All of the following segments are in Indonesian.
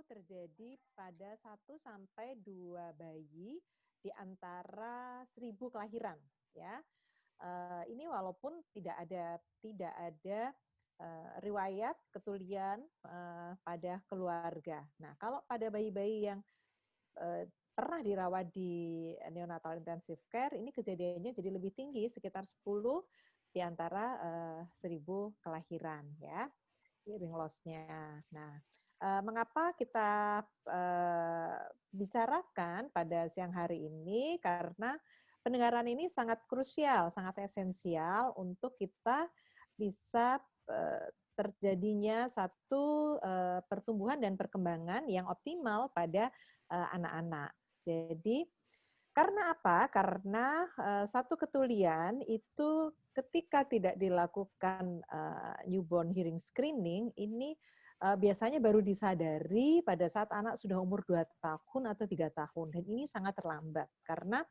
terjadi pada 1 sampai 2 bayi di antara 1.000 kelahiran, ya. Ini walaupun tidak ada riwayat ketulian pada keluarga. Nah, kalau pada bayi-bayi yang pernah dirawat di neonatal intensive care, ini kejadiannya jadi lebih tinggi, sekitar 10 di antara 1.000 kelahiran, ya, hearing loss-nya. Nah, mengapa kita bicarakan pada siang hari ini? Karena pendengaran ini sangat krusial, sangat esensial untuk kita bisa terjadinya satu pertumbuhan dan perkembangan yang optimal pada anak-anak. Jadi, karena apa? Karena satu ketulian itu ketika tidak dilakukan newborn hearing screening, ini biasanya baru disadari pada saat anak sudah umur 2 tahun atau 3 tahun. Dan ini sangat terlambat. Karena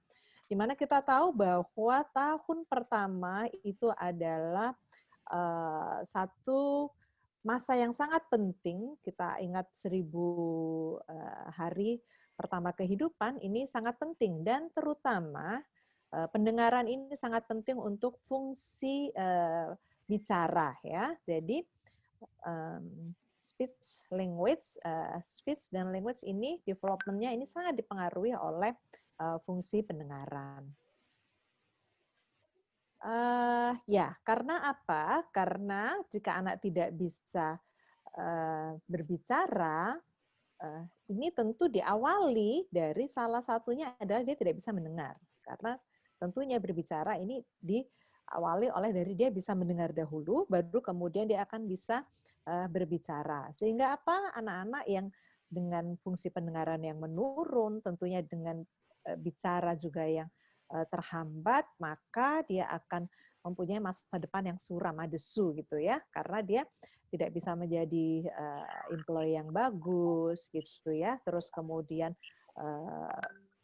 di mana kita tahu bahwa tahun pertama itu adalah satu masa yang sangat penting. Kita ingat 1.000 hari pertama kehidupan, ini sangat penting, dan terutama pendengaran ini sangat penting untuk fungsi bicara, ya. Jadi speech dan language ini development-nya ini sangat dipengaruhi oleh fungsi pendengaran. Ya, karena apa? Karena jika anak tidak bisa berbicara, ini tentu diawali dari salah satunya adalah dia tidak bisa mendengar. Karena tentunya berbicara ini diawali oleh dari dia bisa mendengar dahulu, baru kemudian dia akan bisa berbicara. Sehingga apa? Anak-anak yang dengan fungsi pendengaran yang menurun, tentunya dengan bicara juga yang terhambat, maka dia akan mempunyai masa depan yang suram, adesu gitu ya, karena dia tidak bisa menjadi employee yang bagus gitu ya. Terus kemudian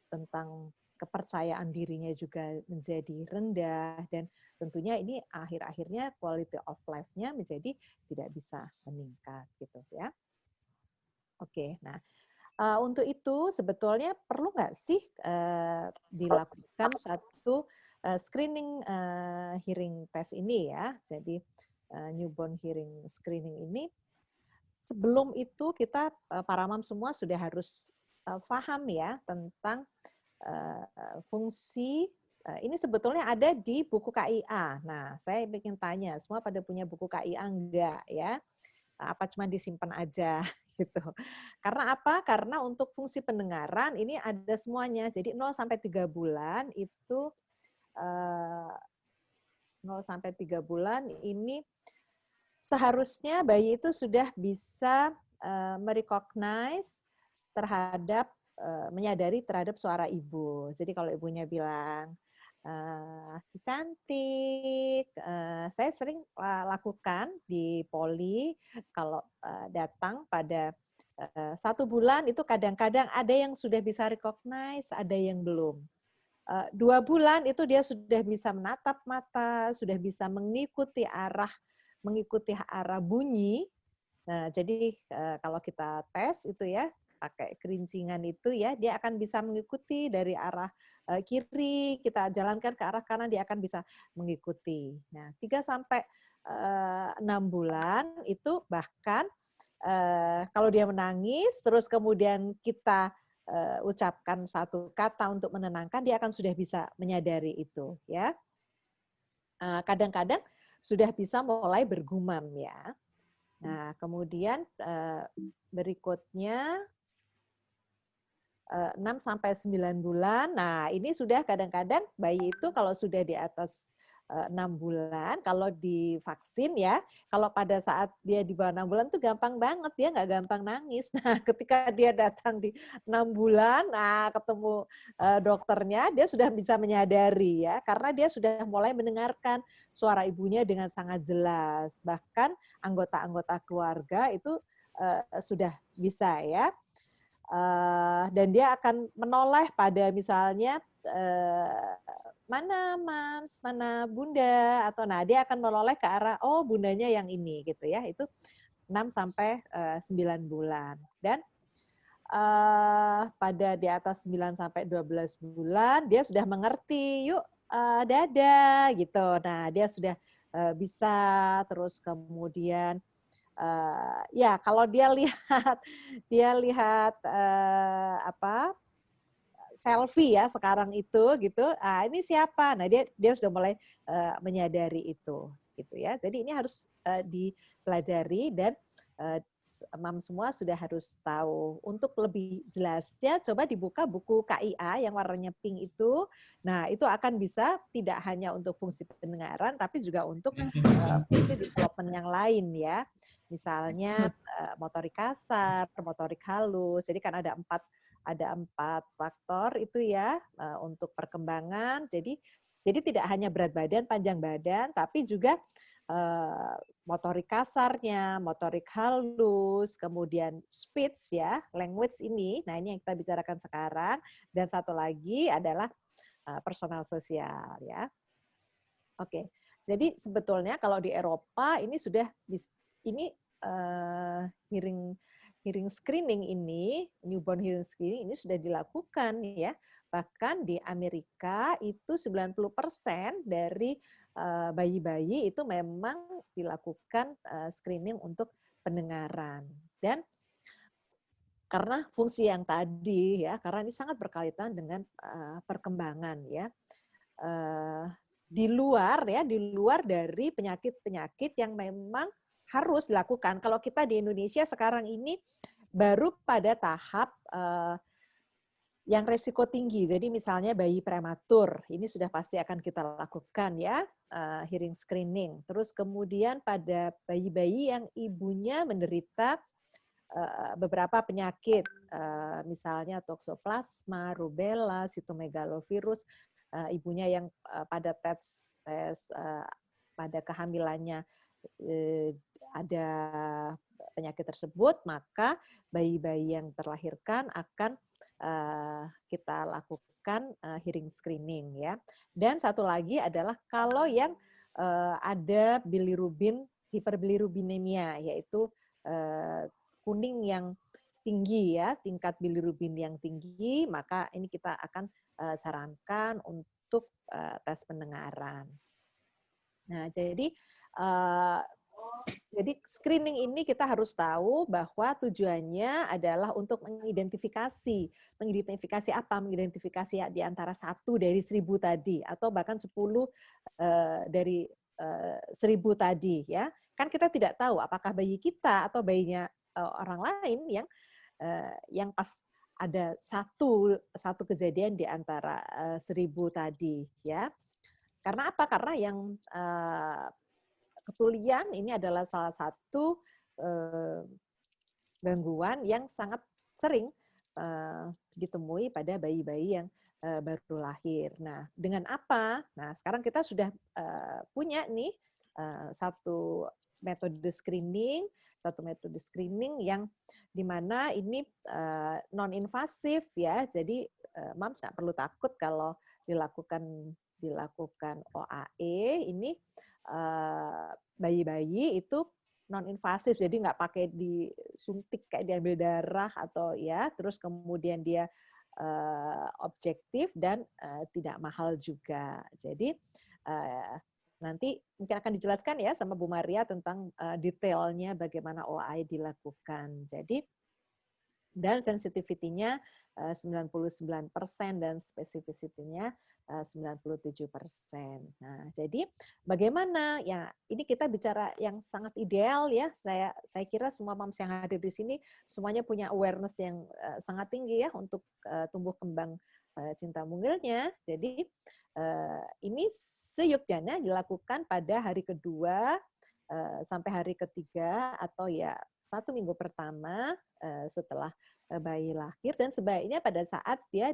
tentang kepercayaan dirinya juga menjadi rendah, dan tentunya ini akhir-akhirnya quality of life-nya menjadi tidak bisa meningkat gitu ya. Oke, nah untuk itu sebetulnya perlu nggak sih dilakukan satu screening hearing test ini ya. Jadi newborn hearing screening ini, sebelum itu kita para mam semua sudah harus paham ya tentang fungsi. Ini sebetulnya ada di buku KIA. Nah, saya ingin tanya, semua pada punya buku KIA enggak ya? Apa cuma disimpan aja gitu. Karena apa? Karena untuk fungsi pendengaran ini ada semuanya. Jadi 0 sampai 3 bulan itu 0 sampai 3 bulan ini seharusnya bayi itu sudah bisa merecognize terhadap menyadari terhadap suara ibu. Jadi kalau ibunya bilang si cantik, saya sering lakukan di poli kalau datang pada 1 bulan itu kadang-kadang ada yang sudah bisa recognize, ada yang belum. 2 bulan itu dia sudah bisa menatap mata, sudah bisa mengikuti arah bunyi. Nah, jadi kalau kita tes itu ya pakai kerincingan itu ya, dia akan bisa mengikuti dari arah kiri, kita jalankan ke arah kanan, dia akan bisa mengikuti. Nah, 3 sampai 6 bulan itu bahkan kalau dia menangis, terus kemudian kita ucapkan satu kata untuk menenangkan, dia akan sudah bisa menyadari itu ya. Kadang-kadang sudah bisa mulai bergumam ya. Nah, kemudian berikutnya 6 sampai 9 bulan. Nah, ini sudah kadang-kadang bayi itu kalau sudah di atas 6 bulan, kalau divaksin ya, kalau pada saat dia di bawah 6 bulan tuh gampang banget, dia nggak gampang nangis. Nah, ketika dia datang di 6 bulan, nah ketemu dokternya, dia sudah bisa menyadari ya, karena dia sudah mulai mendengarkan suara ibunya dengan sangat jelas. Bahkan anggota-anggota keluarga itu sudah bisa ya. Dan dia akan menoleh pada misalnya mana mams, mana bunda, atau nah dia akan menoleh ke arah oh bundanya yang ini gitu ya. Itu 6 sampai 9 bulan. Dan pada di atas 9 sampai 12 bulan dia sudah mengerti, yuk dada gitu. Nah, dia sudah bisa, terus kemudian ya kalau dia lihat apa selfie ya sekarang itu gitu, ini siapa? Nah, dia sudah mulai menyadari itu gitu ya. Jadi ini harus dipelajari dan mam semua sudah harus tahu. Untuk lebih jelasnya coba dibuka buku KIA yang warnanya pink itu. Nah, itu akan bisa tidak hanya untuk fungsi pendengaran tapi juga untuk fungsi development yang lain ya. Misalnya motorik kasar, motorik halus. Jadi kan ada empat faktor itu ya untuk perkembangan. Jadi tidak hanya berat badan, panjang badan, tapi juga motorik kasarnya, motorik halus, kemudian speech ya, language ini. Nah, ini yang kita bicarakan sekarang. Dan satu lagi adalah personal sosial ya. Oke. Jadi sebetulnya kalau di Eropa ini sudah hearing screening ini, newborn hearing screening ini sudah dilakukan ya. Bahkan di Amerika itu 90% dari bayi-bayi itu memang dilakukan screening untuk pendengaran. Dan karena fungsi yang tadi ya, karena ini sangat berkaitan dengan perkembangan ya. Di luar dari penyakit-penyakit yang memang harus dilakukan. Kalau kita di Indonesia sekarang ini baru pada tahap yang resiko tinggi. Jadi misalnya bayi prematur, ini sudah pasti akan kita lakukan ya, hearing screening. Terus kemudian pada bayi-bayi yang ibunya menderita beberapa penyakit, misalnya toksoplasma, rubella, sitomegalovirus, ibunya yang pada tes pada kehamilannya ada penyakit tersebut, maka bayi-bayi yang terlahirkan akan kita lakukan hearing screening ya. Dan satu lagi adalah kalau yang ada bilirubin hiperbilirubinemia, yaitu kuning yang tinggi ya, tingkat bilirubin yang tinggi, maka ini kita akan sarankan untuk tes pendengaran. Nah, jadi screening ini kita harus tahu bahwa tujuannya adalah untuk mengidentifikasi apa? Mengidentifikasi di antara 1 dari 1.000 tadi atau bahkan 10 dari 1.000 tadi ya. Kan kita tidak tahu apakah bayi kita atau bayinya orang lain yang pas ada satu kejadian di antara 1.000 tadi ya. Karena apa? Karena yang ketulian ini adalah salah satu gangguan yang sangat sering ditemui pada bayi-bayi yang baru lahir. Nah, dengan apa? Nah, sekarang kita sudah punya nih satu metode screening yang dimana ini non-invasif ya. Jadi moms nggak perlu takut kalau dilakukan OAE ini bayi-bayi itu non-invasif, jadi nggak pakai disuntik kayak diambil darah atau ya, terus kemudian dia objektif dan tidak mahal juga. Jadi nanti mungkin akan dijelaskan ya sama Bu Maria tentang detailnya bagaimana OAI dilakukan. Jadi dan sensitivity-nya 99% dan spesifisitinya 97%. Nah, jadi bagaimana ya? Ini kita bicara yang sangat ideal ya. Saya kira semua moms yang hadir di sini semuanya punya awareness yang sangat tinggi ya untuk tumbuh kembang cinta mungilnya. Jadi ini seyogyanya dilakukan pada hari kedua sampai hari ketiga atau ya 1 minggu pertama setelah bayi lahir, dan sebaiknya pada saat dia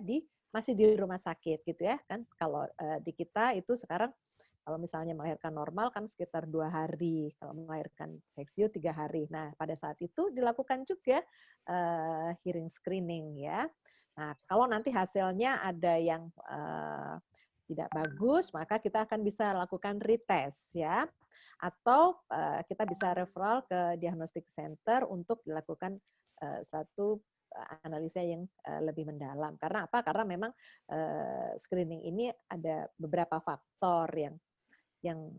masih di rumah sakit gitu ya kan. Kalau di kita itu sekarang kalau misalnya melahirkan normal kan sekitar 2 hari, kalau melahirkan seksio 3 hari. Nah, pada saat itu dilakukan juga hearing screening ya. Nah, kalau nanti hasilnya ada yang tidak bagus, maka kita akan bisa lakukan retest ya. Atau kita bisa referral ke diagnostic center untuk dilakukan satu analisa yang lebih mendalam. Karena apa? Karena memang screening ini ada beberapa faktor yang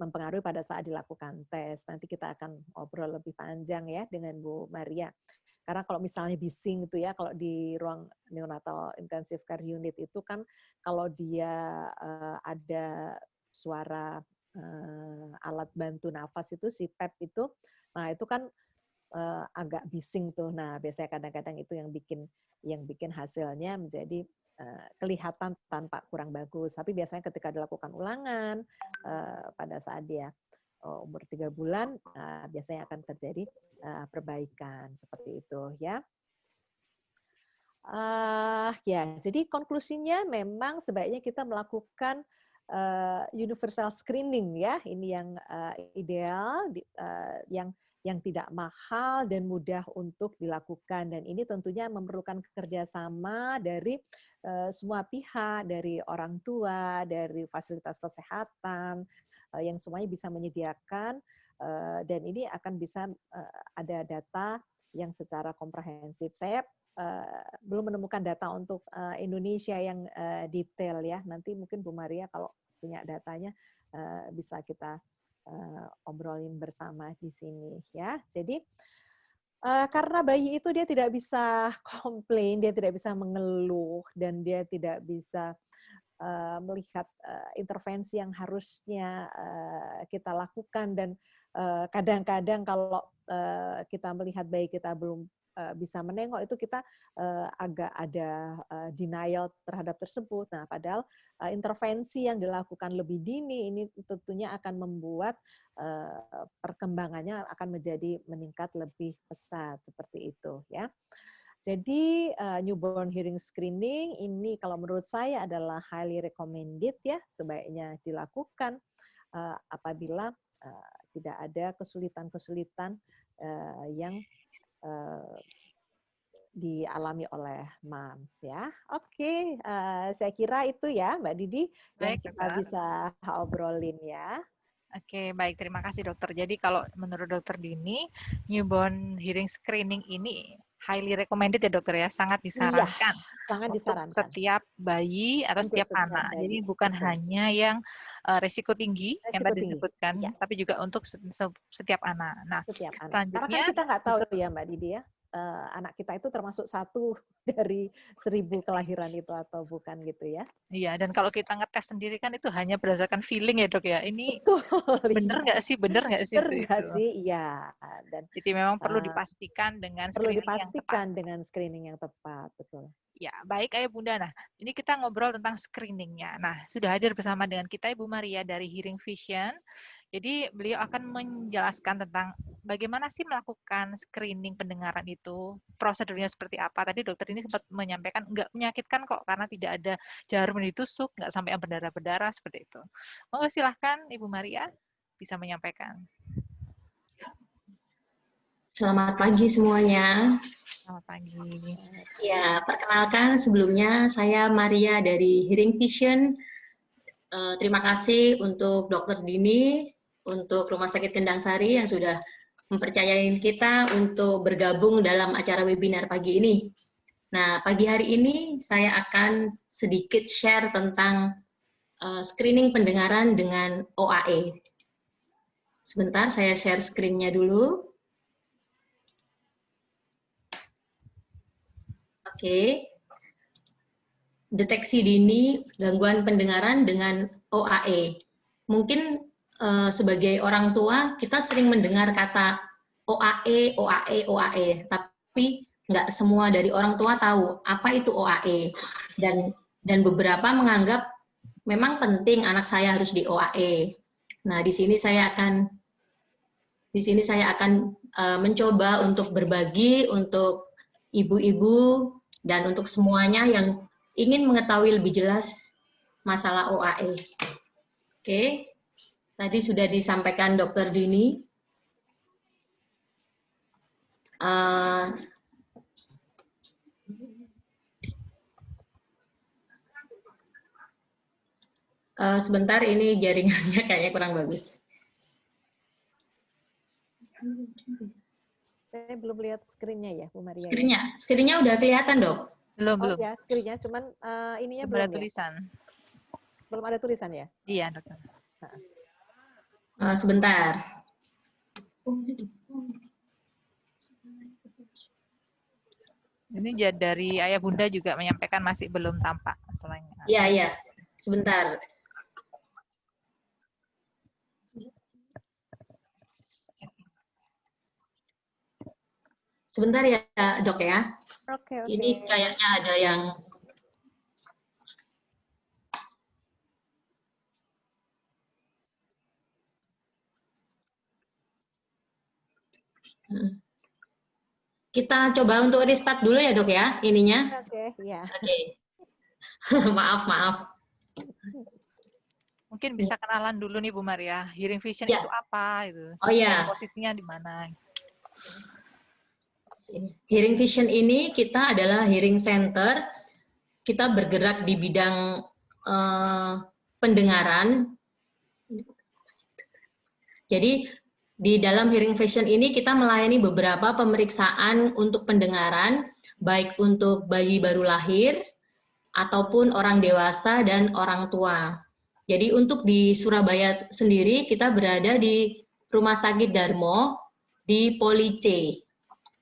mempengaruhi pada saat dilakukan tes. Nanti kita akan ngobrol lebih panjang ya dengan Bu Maria. Karena kalau misalnya bising itu ya, kalau di ruang neonatal intensive care unit itu kan kalau dia ada suara alat bantu nafas itu, si PEP itu, nah itu kan agak bising tuh. Nah biasanya kadang-kadang itu yang bikin hasilnya menjadi kelihatan tanpa kurang bagus. Tapi biasanya ketika dilakukan ulangan pada saat dia umur 3 bulan, biasanya akan terjadi perbaikan seperti itu ya. Ya, jadi konklusinya memang sebaiknya kita melakukan universal screening ya. Ini yang ideal, yang tidak mahal dan mudah untuk dilakukan. Dan ini tentunya memerlukan kerjasama dari semua pihak, dari orang tua, dari fasilitas kesehatan, yang semuanya bisa menyediakan. Dan ini akan bisa ada data yang secara komprehensif. Saya belum menemukan data untuk Indonesia yang detail ya. Nanti mungkin Bu Maria kalau punya datanya bisa kita obrolin bersama di sini ya. Jadi karena bayi itu dia tidak bisa komplain, dia tidak bisa mengeluh, dan dia tidak bisa melihat intervensi yang harusnya kita lakukan, dan kadang-kadang kalau kita melihat bayi kita belum bisa menengok, itu kita agak ada denial terhadap tersebut. Nah, padahal intervensi yang dilakukan lebih dini ini tentunya akan membuat perkembangannya akan menjadi meningkat lebih pesat seperti itu ya. Jadi newborn hearing screening ini kalau menurut saya adalah highly recommended ya, sebaiknya dilakukan apabila tidak ada kesulitan-kesulitan yang dialami oleh moms ya. Oke, saya kira itu ya Mbak Didi yang Baik, kita dokter. bisa obrolin ya. Oke, baik. Terima kasih, dokter. Jadi kalau menurut dokter Dini, newborn hearing screening ini highly recommended ya, dokter ya. Sangat Iya, disarankan sangat untuk disarankan setiap bayi atau untuk setiap setiap anak. Jadi bayi. bukan Betul. hanya yang risiko tinggi yang Resiko tadi tinggi. disebutkan, Ya, tapi juga untuk setiap anak. Nah, setiap anak. Karena kan selanjutnya, kita nggak tahu dokter, ya Mbak Didi ya, anak kita itu termasuk satu dari 1000 kelahiran itu atau bukan gitu ya. iya, dan kalau kita ngetes sendiri kan itu hanya berdasarkan feeling ya, dok ya. Ini Betul, bener iya. nggak sih? Bener nggak sih Bener itu? nggak sih? Iya. Dan Jadi memang perlu uh, dipastikan dengan perlu screening yang tepat. dipastikan dengan screening yang tepat, betul. Ya, baik Ayah Bunda. Nah, ini kita ngobrol tentang screeningnya. Nah, sudah hadir bersama dengan kita Ibu Maria dari Hearing Vision. Jadi beliau akan menjelaskan tentang bagaimana sih melakukan screening pendengaran itu, prosedurnya seperti apa. Tadi dokter ini sempat menyampaikan nggak menyakitkan kok karena tidak ada jarum yang ditusuk, nggak sampai yang berdarah-berdarah seperti itu. Monggo silahkan Ibu Maria bisa menyampaikan. Selamat pagi semuanya. Selamat pagi. Ya, perkenalkan sebelumnya saya Maria dari Hearing Vision. Terima kasih untuk Dr. Dini, untuk Rumah Sakit Kendang Sari yang sudah mempercayai kita untuk bergabung dalam acara webinar pagi ini. Nah, pagi hari ini saya akan sedikit share tentang screening pendengaran dengan OAE. Sebentar, saya share screen-nya dulu. Oke. Deteksi dini gangguan pendengaran dengan OAE. Mungkin sebagai orang tua kita sering mendengar kata OAE, OAE, OAE, tapi nggak semua dari orang tua tahu apa itu OAE. Dan beberapa menganggap memang penting anak saya harus di OAE. Nah, di sini saya akan mencoba untuk berbagi untuk ibu-ibu dan untuk semuanya yang ingin mengetahui lebih jelas masalah OAE. Oke, tadi sudah disampaikan Dr. Dini. Sebentar, ini jaringannya kayaknya kurang bagus. Saya belum lihat screen-nya ya, Bu Maria. Screen-nya udah kelihatan, Dok? Belum. Ya, screen-nya, cuman ininya belum ada belum tulisan. Ya? Belum ada tulisan ya? Iya, dokter. Sebentar. Ini dari Ayah Bunda juga menyampaikan masih belum tampak slide-nya. Iya. Sebentar. Sebentar ya, Dok ya. Oke. Ini kayaknya ada yang kita coba untuk restart dulu ya, Dok ya, ininya. Oke. Maaf. Mungkin bisa kenalan dulu nih Bu Maria, hearing vision Ya. itu apa gitu. Oh ya. Posisinya di mana? Hearing Vision ini kita adalah hearing center. Kita bergerak di bidang pendengaran. Jadi di dalam Hearing Vision ini kita melayani beberapa pemeriksaan untuk pendengaran, baik untuk bayi baru lahir, ataupun orang dewasa dan orang tua. Jadi untuk di Surabaya sendiri kita berada di Rumah Sakit Darmo di Poli C.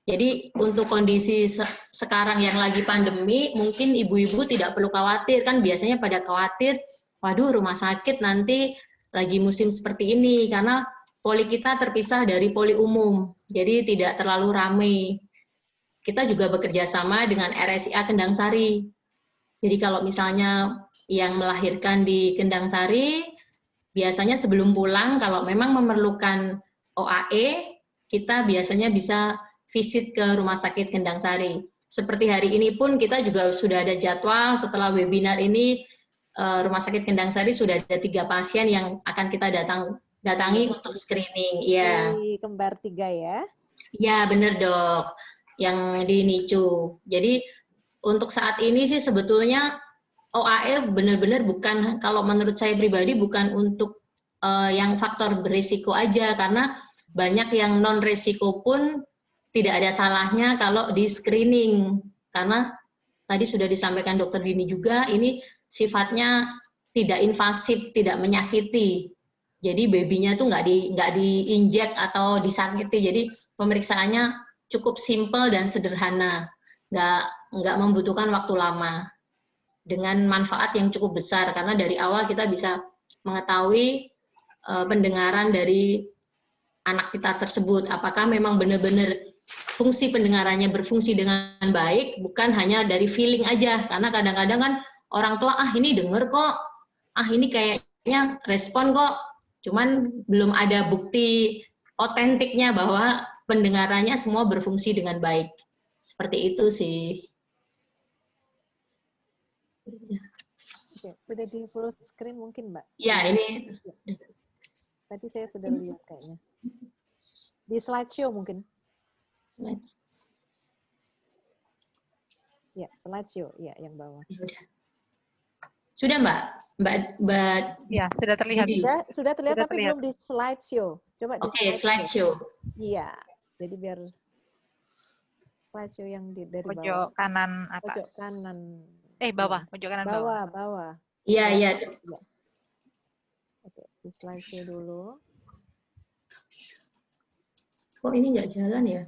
Jadi untuk kondisi sekarang yang lagi pandemi, mungkin ibu-ibu tidak perlu khawatir, kan biasanya pada khawatir, waduh rumah sakit nanti lagi musim seperti ini, karena poli kita terpisah dari poli umum, jadi tidak terlalu ramai. Kita juga bekerja sama dengan RSIA Kendang Sari. Jadi kalau misalnya yang melahirkan di Kendang Sari, biasanya sebelum pulang, kalau memang memerlukan OAE, kita biasanya bisa visit ke Rumah Sakit Kendang Sari. Seperti hari ini pun kita juga sudah ada jadwal setelah webinar ini, Rumah Sakit Kendang Sari sudah ada 3 pasien yang akan kita datangi untuk screening. Iya. Di kembar 3 ya? Iya, benar Dok. Yang di NICU. Jadi untuk saat ini sih sebetulnya OAE benar-benar bukan, kalau menurut saya pribadi bukan untuk yang faktor berisiko aja, karena banyak yang non risiko pun tidak ada salahnya kalau di screening, karena tadi sudah disampaikan Dokter Dini juga, ini sifatnya tidak invasif, tidak menyakiti. Jadi babynya tuh nggak diinjek atau disakiti. Jadi pemeriksaannya cukup simpel dan sederhana, nggak membutuhkan waktu lama, dengan manfaat yang cukup besar karena dari awal kita bisa mengetahui pendengaran dari anak kita tersebut, apakah memang benar-benar fungsi pendengarannya berfungsi dengan baik, bukan hanya dari feeling aja, karena kadang-kadang kan orang tua, ini denger kok, ini kayaknya respon kok, cuman belum ada bukti otentiknya bahwa pendengarannya semua berfungsi dengan baik. Seperti itu sih. Oke, sudah di full screen mungkin, Mbak? Ya, ini. Tadi saya sudah lihat kayaknya. Di slideshow mungkin? Ya, slideshow, ya yang bawah. Sudah Mbak? Ya, sudah terlihat. Sudah terlihat, tapi belum di slideshow. Coba di slideshow. Iya, jadi biar slideshow yang dari pojok bawah. Kanan atas. Pojok kanan. Bawah, pojok kanan bawah. Bawah. Iya. Oke, di slideshow dulu. Kok ini nggak jalan ya?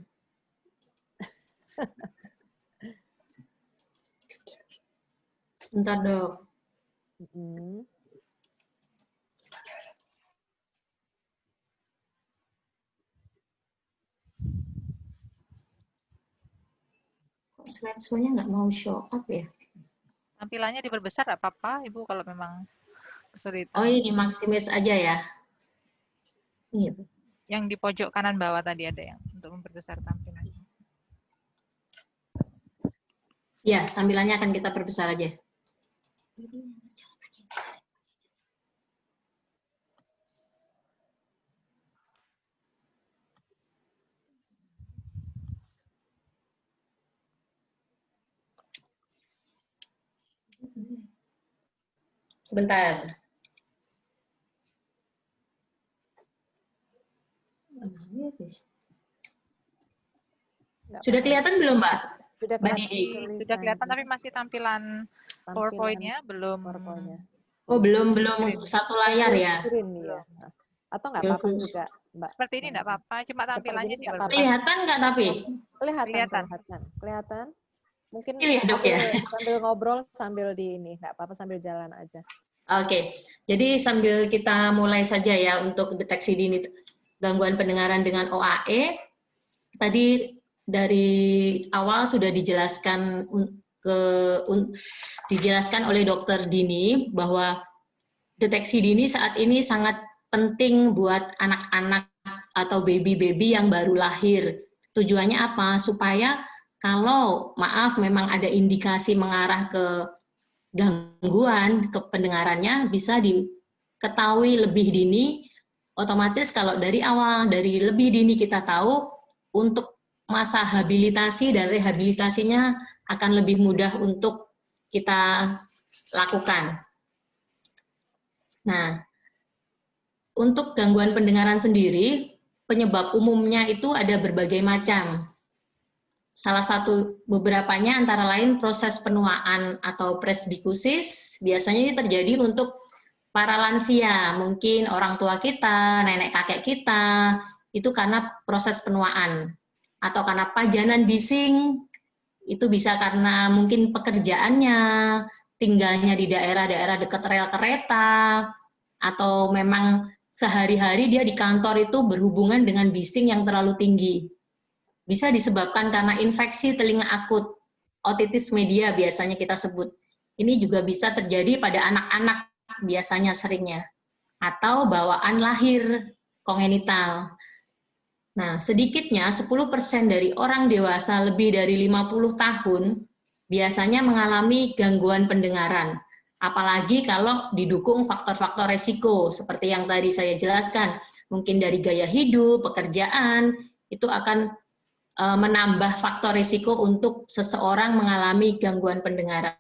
Bentar, Dok. Kok slideshow-nya nggak mau show up ya? Tampilannya diperbesar nggak apa-apa, Ibu, kalau memang kesulitan. Oh, ini dimaksimis aja ya? Iya. Yang di pojok kanan bawah tadi ada yang untuk memperbesar tampilan. Ya, tampilannya akan kita perbesar aja. Sebentar. Nggak Sudah apa-apa. kelihatan belum, Mbak? Sudah Mbak kelihatan Didi? Sudah tulisannya. kelihatan tapi masih tampilan PowerPoint-nya belum. PowerPoint-nya. Oh, belum Screen. satu layar ya? Screen ya. Nah, atau nggak apa-apa juga, Mbak. Seperti ini enggak apa-apa, cuma Seperti tampilannya ini sih nggak berbeda. apa-apa. Kelihatan nggak tapi? Kelihatan. Kelihatan. Kelihatan. Mungkin Kecil ya, Dok, ya? sambil ngobrol sambil di ini, nggak apa-apa sambil jalan aja. Oke, jadi sambil kita mulai saja ya untuk deteksi dini gangguan pendengaran dengan OAE. Tadi dari awal sudah dijelaskan dijelaskan oleh Dokter Dini bahwa deteksi dini saat ini sangat penting buat anak-anak atau baby-baby yang baru lahir. Tujuannya apa? Supaya kalau maaf memang ada indikasi mengarah ke gangguan ke pendengarannya bisa diketahui lebih dini. Otomatis kalau dari awal, dari lebih dini kita tahu, untuk masa habilitasi dan rehabilitasinya akan lebih mudah untuk kita lakukan. Nah, untuk gangguan pendengaran sendiri, penyebab umumnya itu ada berbagai macam. Salah satu beberapanya antara lain proses penuaan atau presbikusis, biasanya ini terjadi untuk para lansia, mungkin orang tua kita, nenek kakek kita, itu karena proses penuaan. Atau karena pajanan bising, itu bisa karena mungkin pekerjaannya, tinggalnya di daerah-daerah dekat rel kereta, atau memang sehari-hari dia di kantor itu berhubungan dengan bising yang terlalu tinggi. Bisa disebabkan karena infeksi telinga akut, otitis media biasanya kita sebut. Ini juga bisa terjadi pada anak-anak biasanya seringnya. Atau bawaan lahir kongenital. Nah, sedikitnya 10% dari orang dewasa lebih dari 50 tahun biasanya mengalami gangguan pendengaran. Apalagi kalau didukung faktor-faktor resiko, seperti yang tadi saya jelaskan. Mungkin dari gaya hidup, pekerjaan, itu akan menambah faktor risiko untuk seseorang mengalami gangguan pendengaran.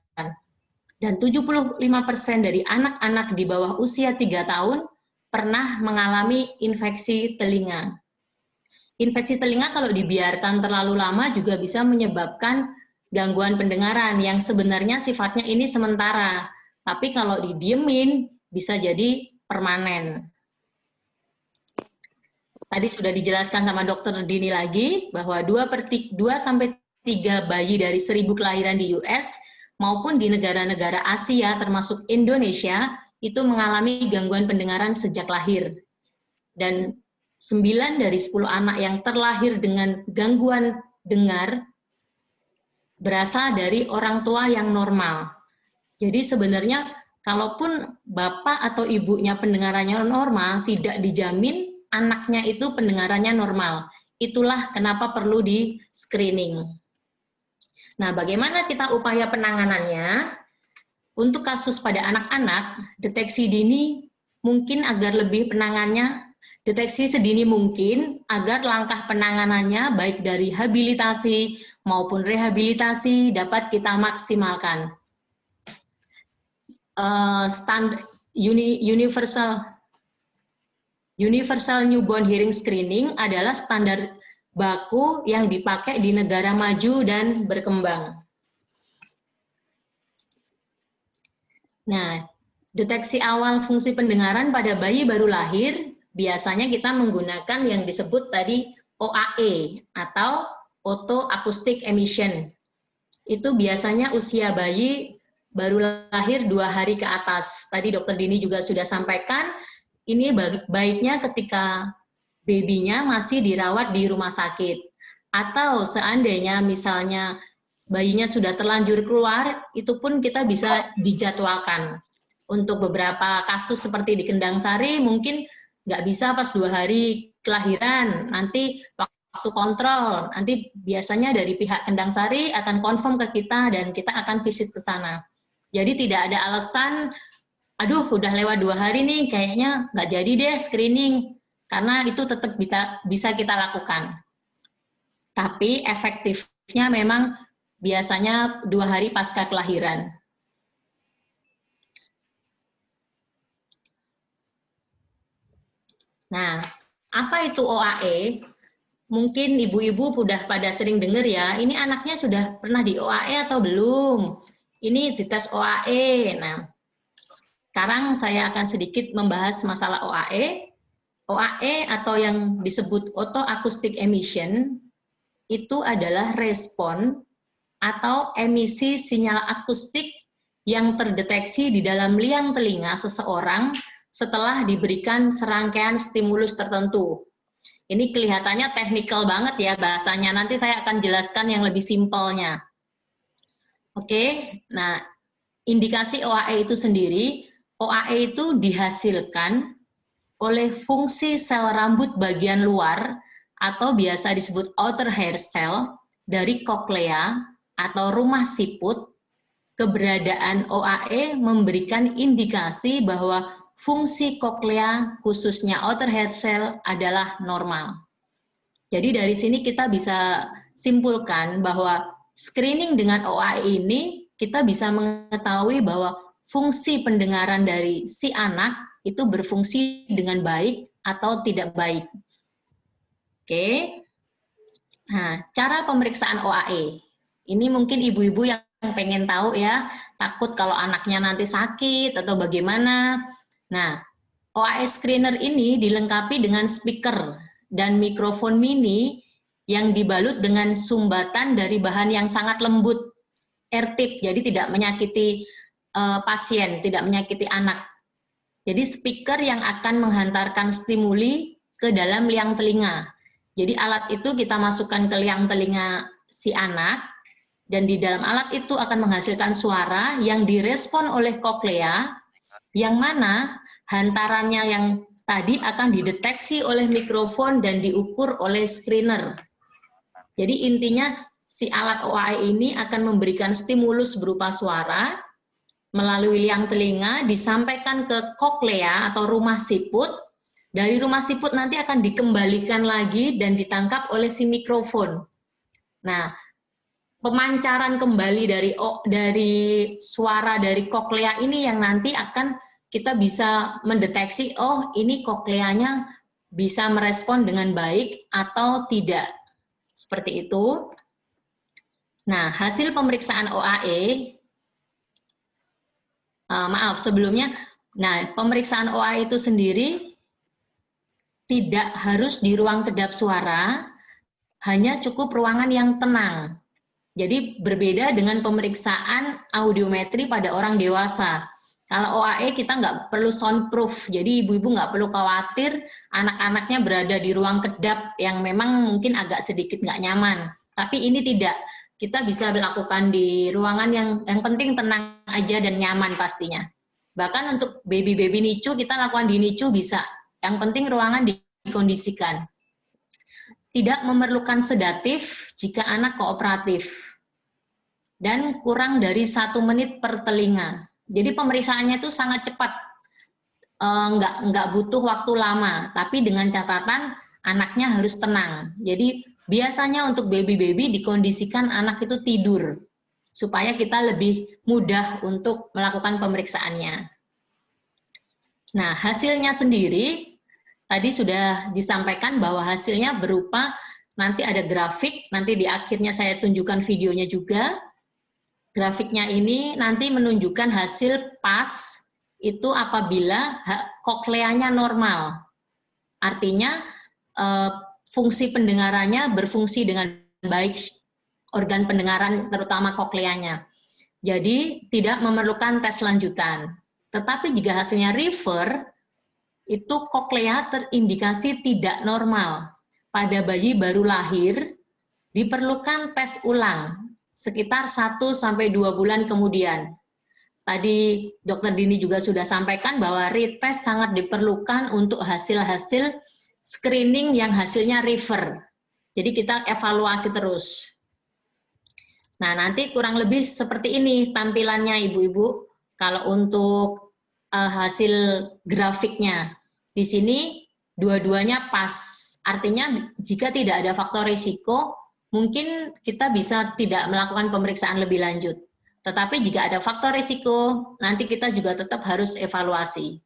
Dan 75% dari anak-anak di bawah usia 3 tahun pernah mengalami infeksi telinga. Infeksi telinga kalau dibiarkan terlalu lama juga bisa menyebabkan gangguan pendengaran yang sebenarnya sifatnya ini sementara. Tapi kalau didiemin bisa jadi permanen. Tadi sudah dijelaskan sama Dokter Dini lagi bahwa 2/3 sampai 3 bayi dari 1000 kelahiran di US maupun di negara-negara Asia termasuk Indonesia itu mengalami gangguan pendengaran sejak lahir. Dan 9 dari 10 anak yang terlahir dengan gangguan dengar berasal dari orang tua yang normal. Jadi sebenarnya kalaupun bapak atau ibunya pendengarannya normal, tidak dijamin anaknya itu pendengarannya normal. Itulah kenapa perlu di screening. Nah, bagaimana kita upaya penanganannya? Untuk kasus pada anak-anak, deteksi dini mungkin agar lebih penanganannya, deteksi sedini mungkin agar langkah penanganannya baik dari habilitasi maupun rehabilitasi dapat kita maksimalkan. Standar Universal Newborn Hearing Screening adalah standar baku yang dipakai di negara maju dan berkembang. Nah, deteksi awal fungsi pendengaran pada bayi baru lahir biasanya kita menggunakan yang disebut tadi OAE atau Auto Acoustic Emission. Itu biasanya usia bayi baru lahir 2 hari ke atas. Tadi Dokter Dini juga sudah sampaikan, ini baiknya ketika babynya masih dirawat di rumah sakit. Atau seandainya misalnya bayinya sudah terlanjur keluar, itu pun kita bisa dijadwalkan. Untuk beberapa kasus seperti di Kendang Sari, mungkin nggak bisa pas 2 hari kelahiran, nanti waktu kontrol, nanti biasanya dari pihak Kendang Sari akan confirm ke kita dan kita akan visit ke sana. Jadi tidak ada alasan, aduh udah lewat 2 hari nih, kayaknya nggak jadi deh screening, karena itu tetap bisa kita lakukan. Tapi efektifnya memang biasanya 2 hari pasca kelahiran. Nah, apa itu OAE? mungkin ibu-ibu udah pada sering dengar ya, ini anaknya sudah pernah di OAE atau belum? Ini dites OAE. Nah, sekarang saya akan sedikit membahas masalah OAE. OAE atau yang disebut auto acoustic emission itu adalah respon atau emisi sinyal akustik yang terdeteksi di dalam liang telinga seseorang setelah diberikan serangkaian stimulus tertentu. Ini kelihatannya teknikal banget ya bahasanya, nanti saya akan jelaskan yang lebih simpelnya. Oke, nah indikasi OAE itu sendiri, OAE itu dihasilkan oleh fungsi sel rambut bagian luar atau biasa disebut outer hair cell dari koklea atau rumah siput. Keberadaan OAE memberikan indikasi bahwa fungsi koklea khususnya outer hair cell adalah normal. Jadi dari sini kita bisa simpulkan bahwa screening dengan OAE ini kita bisa mengetahui bahwa fungsi pendengaran dari si anak itu berfungsi dengan baik atau tidak baik. Oke. Nah, cara pemeriksaan OAE. Ini mungkin ibu-ibu yang pengen tahu ya, takut kalau anaknya nanti sakit atau bagaimana. Nah, OAE screener ini dilengkapi dengan speaker dan mikrofon mini yang dibalut dengan sumbatan dari bahan yang sangat lembut, air-tip, jadi tidak menyakiti pasien, tidak menyakiti anak. Jadi speaker yang akan menghantarkan stimuli ke dalam liang telinga. Jadi alat itu kita masukkan ke liang telinga si anak, dan di dalam alat itu akan menghasilkan suara yang direspon oleh koklea, yang mana hantarannya yang tadi akan dideteksi oleh mikrofon dan diukur oleh screener. Jadi intinya si alat OAE ini akan memberikan stimulus berupa suara, melalui liang telinga disampaikan ke koklea atau rumah siput. Dari rumah siput nanti akan dikembalikan lagi dan ditangkap oleh si mikrofon. Nah, pemancaran kembali dari suara dari koklea ini yang nanti akan kita bisa mendeteksi, oh ini kokleanya bisa merespon dengan baik atau tidak. Seperti itu. Nah, hasil pemeriksaan OAE, maaf sebelumnya, nah pemeriksaan OAE itu sendiri tidak harus di ruang kedap suara, hanya cukup ruangan yang tenang. Jadi berbeda dengan pemeriksaan audiometri pada orang dewasa. Kalau OAE kita nggak perlu soundproof, jadi ibu-ibu nggak perlu khawatir anak-anaknya berada di ruang kedap yang memang mungkin agak sedikit nggak nyaman. Tapi ini tidak, kita bisa melakukan di ruangan yang penting tenang aja dan nyaman pastinya. Bahkan untuk baby-baby NICU kita lakukan di NICU bisa. Yang penting ruangan dikondisikan. Tidak memerlukan sedatif jika anak kooperatif. Dan kurang dari 1 menit per telinga. Jadi pemeriksaannya itu sangat cepat. Nggak butuh waktu lama. Tapi dengan catatan anaknya harus tenang. Jadi biasanya untuk baby-baby dikondisikan anak itu tidur. Supaya kita lebih mudah untuk melakukan pemeriksaannya. Nah, hasilnya sendiri, tadi sudah disampaikan bahwa hasilnya berupa, nanti ada grafik, nanti di akhirnya saya tunjukkan videonya juga. Grafiknya ini nanti menunjukkan hasil pas, itu apabila kokleanya normal. Artinya, fungsi pendengarannya berfungsi dengan baik, organ pendengaran terutama kokleanya. Jadi, tidak memerlukan tes lanjutan. Tetapi jika hasilnya refer, itu koklea terindikasi tidak normal. Pada bayi baru lahir, diperlukan tes ulang sekitar 1-2 bulan kemudian. Tadi Dr. Dini juga sudah sampaikan bahwa retest sangat diperlukan untuk hasil-hasil screening yang hasilnya refer. Jadi kita evaluasi terus. Nah, nanti kurang lebih seperti ini tampilannya ibu-ibu. Kalau untuk hasil grafiknya, di sini dua-duanya pas. Artinya jika tidak ada faktor risiko, mungkin kita bisa tidak melakukan pemeriksaan lebih lanjut. Tetapi jika ada faktor risiko, nanti kita juga tetap harus evaluasi.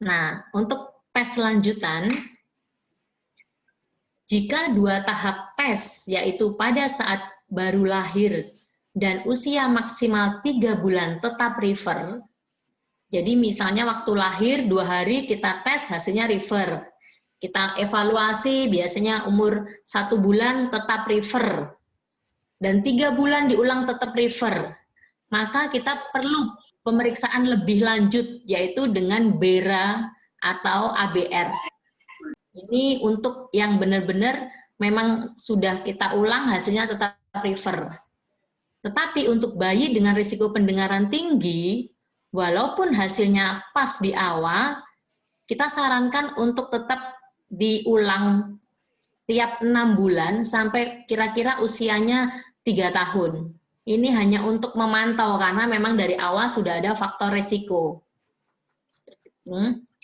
Nah, untuk tes lanjutan, Jika 2 tahap tes, yaitu pada saat baru lahir dan usia maksimal 3 bulan tetap refer, jadi misalnya waktu lahir 2 hari kita tes hasilnya refer, kita evaluasi biasanya umur 1 bulan tetap refer, dan 3 bulan diulang tetap refer, maka kita perlu pemeriksaan lebih lanjut, yaitu dengan BERA atau ABR. Ini untuk yang benar-benar memang sudah kita ulang hasilnya tetap refer. Tetapi untuk bayi dengan risiko pendengaran tinggi, walaupun hasilnya pas di awal, kita sarankan untuk tetap diulang tiap 6 bulan sampai kira-kira usianya 3 tahun. Ini hanya untuk memantau karena memang dari awal sudah ada faktor risiko.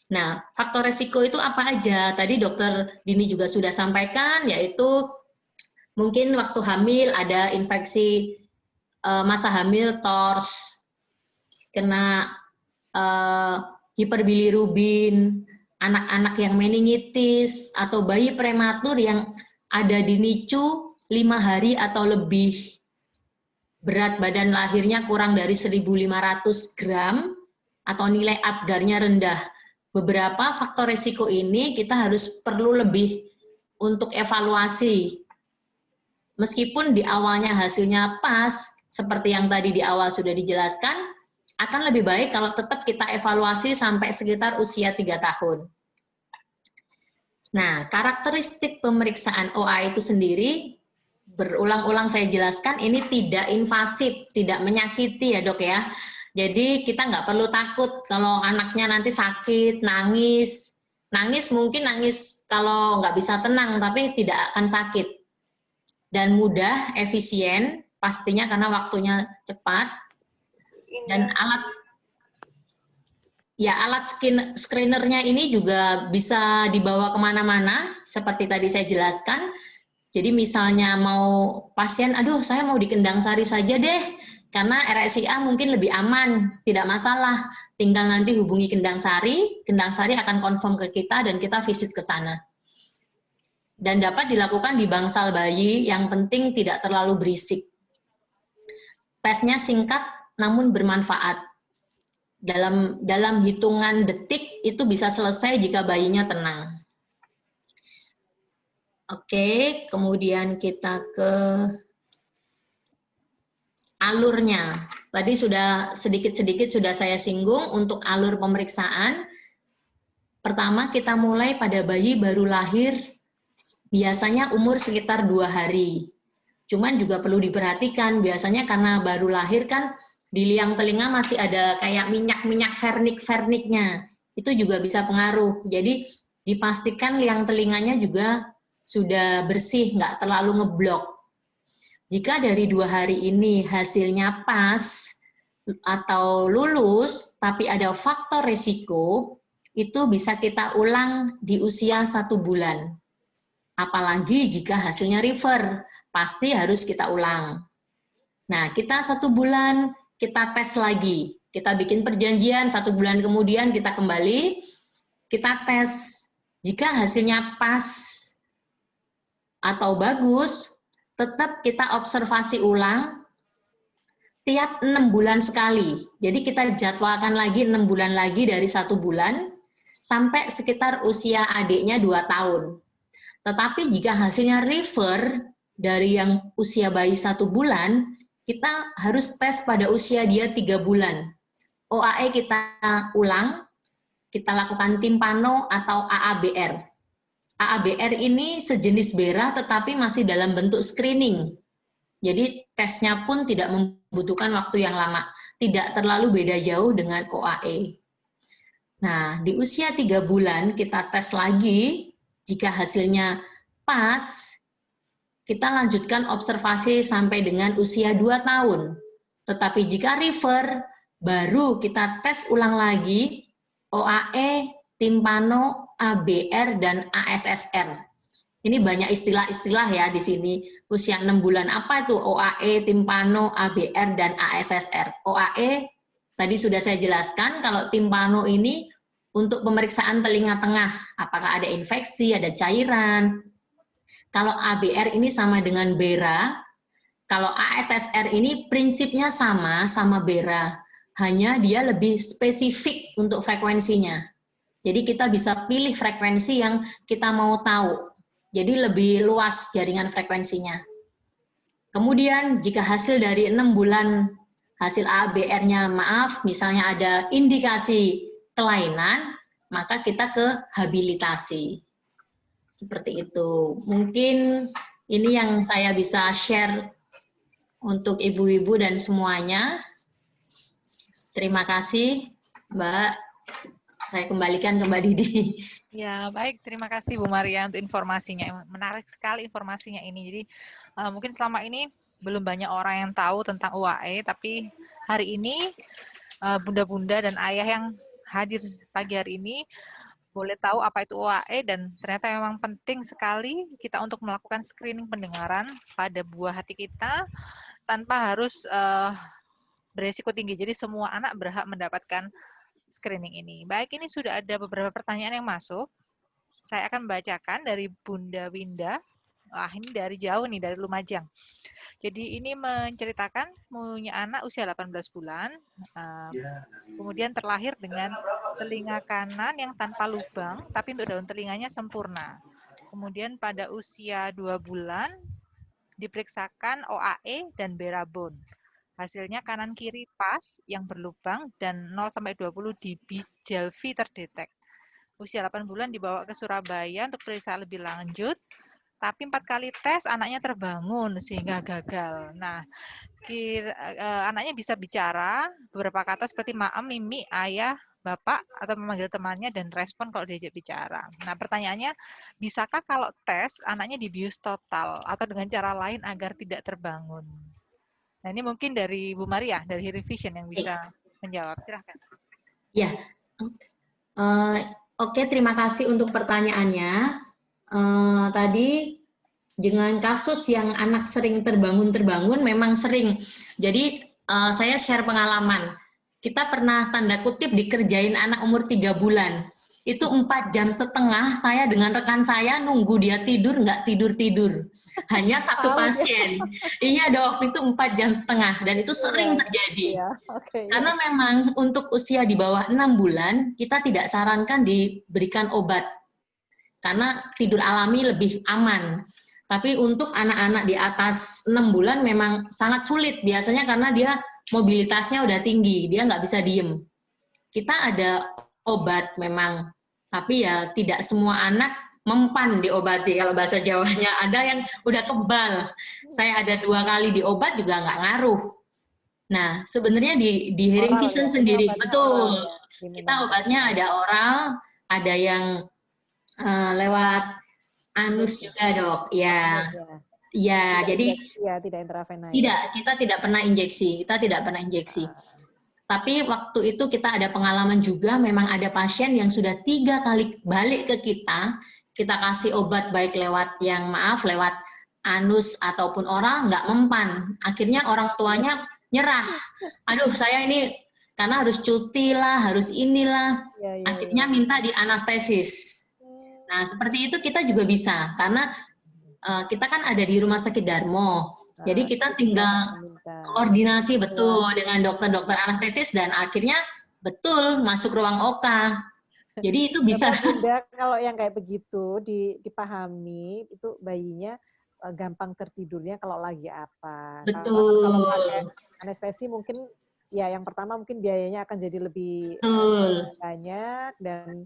Nah, faktor risiko itu apa aja? Tadi Dokter Dini juga sudah sampaikan, yaitu mungkin waktu hamil ada infeksi masa hamil TORS, kena hiperbilirubin, anak-anak yang meningitis, atau bayi prematur yang ada di NICU 5 hari atau lebih. Berat badan lahirnya kurang dari 1.500 gram atau nilai Apgar-nya rendah. Beberapa faktor risiko ini kita harus perlu lebih untuk evaluasi. Meskipun di awalnya hasilnya pas, seperti yang tadi di awal sudah dijelaskan, akan lebih baik kalau tetap kita evaluasi sampai sekitar usia 3 tahun. Nah, karakteristik pemeriksaan OA itu sendiri, berulang-ulang saya jelaskan, ini tidak invasif, tidak menyakiti ya dok ya. Jadi kita nggak perlu takut kalau anaknya nanti sakit, nangis. Nangis mungkin nangis kalau nggak bisa tenang, tapi tidak akan sakit. Dan mudah, efisien, pastinya karena waktunya cepat. Dan alat screenernya ini juga bisa dibawa kemana-mana, seperti tadi saya jelaskan. Jadi misalnya mau pasien, aduh saya mau di Kendang Sari saja deh, karena RSIA mungkin lebih aman, tidak masalah. Tinggal nanti hubungi Kendang Sari akan confirm ke kita dan kita visit ke sana. Dan dapat dilakukan di bangsal bayi, yang penting tidak terlalu berisik. Tesnya singkat namun bermanfaat. Dalam hitungan detik itu bisa selesai jika bayinya tenang. Oke, kemudian kita ke alurnya. Tadi sudah sedikit-sedikit sudah saya singgung untuk alur pemeriksaan. Pertama kita mulai pada bayi baru lahir, biasanya umur sekitar 2 hari. Cuman juga perlu diperhatikan, biasanya karena baru lahir kan di liang telinga masih ada kayak minyak-minyak vernik-verniknya. Itu juga bisa pengaruh. Jadi dipastikan liang telinganya juga sudah bersih, nggak terlalu ngeblok. Jika dari 2 hari ini hasilnya pas atau lulus, tapi ada faktor risiko, itu bisa kita ulang di usia 1 bulan. Apalagi jika hasilnya refer, pasti harus kita ulang. Nah, kita 1 bulan, kita tes lagi. Kita bikin perjanjian, 1 bulan kemudian kita kembali, kita tes. Jika hasilnya pas atau bagus, tetap kita observasi ulang tiap 6 bulan sekali. Jadi kita jadwalkan lagi 6 bulan lagi dari 1 bulan sampai sekitar usia adiknya 2 tahun. Tetapi jika hasilnya refer dari yang usia bayi 1 bulan, kita harus tes pada usia dia 3 bulan. OAE kita ulang, kita lakukan timpano atau AABR. AABR ini sejenis BERA tetapi masih dalam bentuk screening. Jadi tesnya pun tidak membutuhkan waktu yang lama. Tidak terlalu beda jauh dengan OAE. Nah, di usia 3 bulan kita tes lagi. Jika hasilnya pas, kita lanjutkan observasi sampai dengan usia 2 tahun. Tetapi jika refer, baru kita tes ulang lagi OAE, timpano, ABR, dan ASSR. Ini banyak istilah-istilah ya di sini. Usia 6 bulan apa itu? OAE, timpano, ABR, dan ASSR. OAE, tadi sudah saya jelaskan, kalau timpano ini untuk pemeriksaan telinga tengah. Apakah ada infeksi, ada cairan. Kalau ABR ini sama dengan BERA, kalau ASSR ini prinsipnya sama BERA, hanya dia lebih spesifik untuk frekuensinya. Jadi kita bisa pilih frekuensi yang kita mau tahu. Jadi lebih luas jaringan frekuensinya. Kemudian jika hasil dari 6 bulan hasil ABR-nya maaf, misalnya ada indikasi kelainan, maka kita ke habilitasi. Seperti itu. Mungkin ini yang saya bisa share untuk ibu-ibu dan semuanya. Terima kasih, Mbak. Saya kembalikan ke Mbak Didi. Ya, baik. Terima kasih Bu Maria untuk informasinya. Menarik sekali informasinya ini. Jadi mungkin selama ini belum banyak orang yang tahu tentang UAE, tapi hari ini bunda-bunda dan ayah yang hadir pagi hari ini boleh tahu apa itu UAE, dan ternyata memang penting sekali kita untuk melakukan screening pendengaran pada buah hati kita tanpa harus beresiko tinggi. Jadi semua anak berhak mendapatkan screening ini. Baik, ini sudah ada beberapa pertanyaan yang masuk. Saya akan bacakan dari Bunda Winda. Wah, ini dari jauh nih, dari Lumajang. Jadi ini menceritakan punya anak usia 18 bulan, kemudian terlahir dengan telinga kanan yang tanpa lubang, tapi untuk daun telinganya sempurna. Kemudian pada usia 2 bulan diperiksakan OAE dan Berabone. Hasilnya kanan kiri pas yang berlubang dan 0-20 dB Gelfi terdetek. Usia 8 bulan dibawa ke Surabaya untuk periksa lebih lanjut, tapi 4 kali tes anaknya terbangun sehingga gagal. Nah, anaknya bisa bicara beberapa kata seperti maem, mimi, ayah, bapak, atau memanggil temannya dan respon kalau diajak bicara. Nah, pertanyaannya, bisakah kalau tes anaknya dibius total atau dengan cara lain agar tidak terbangun? Nah, ini mungkin dari Bu Maria, dari Hearing Vision yang bisa menjawab. Silahkan. Ya, oke, terima kasih untuk pertanyaannya. Tadi dengan kasus yang anak sering terbangun memang sering. Jadi saya share pengalaman. Kita pernah tanda kutip dikerjain anak umur 3 bulan. Itu 4,5 jam saya dengan rekan saya nunggu dia tidur, nggak tidur-tidur. Hanya satu pasien. Iya, waktu itu 4,5 jam dan itu sering terjadi. Karena memang untuk usia di bawah 6 bulan, kita tidak sarankan diberikan obat. Karena tidur alami lebih aman. Tapi untuk anak-anak di atas 6 bulan memang sangat sulit. Biasanya karena dia mobilitasnya udah tinggi, dia nggak bisa diem. Kita ada obat memang, tapi ya tidak semua anak mempan diobati. Kalau bahasa Jawanya ada yang udah kebal. Saya ada 2 kali diobat juga nggak ngaruh. Nah, sebenarnya di Hearing Vision sendiri, betul. Kita obatnya ada oral, ada yang lewat anus juga, Dok. Ya. Ya, jadi tidak intravena. Kita tidak pernah injeksi. Tapi waktu itu kita ada pengalaman juga, memang ada pasien yang sudah 3 kali balik ke kita kasih obat baik lewat lewat anus ataupun oral, nggak mempan. Akhirnya orang tuanya nyerah. Aduh, saya ini karena harus cuti lah, harus inilah. Akhirnya minta di anestesis. Nah, seperti itu kita juga bisa, karena kita kan ada di Rumah Sakit Darmo. Jadi kita tinggal koordinasi betul dengan dokter-dokter anestesis dan akhirnya betul masuk ruang OK. Jadi itu bisa. Kalau yang kayak begitu dipahami, itu bayinya gampang tertidurnya kalau lagi apa. Betul. Kalau pakai anestesi mungkin ya yang pertama mungkin biayanya akan jadi lebih banyak dan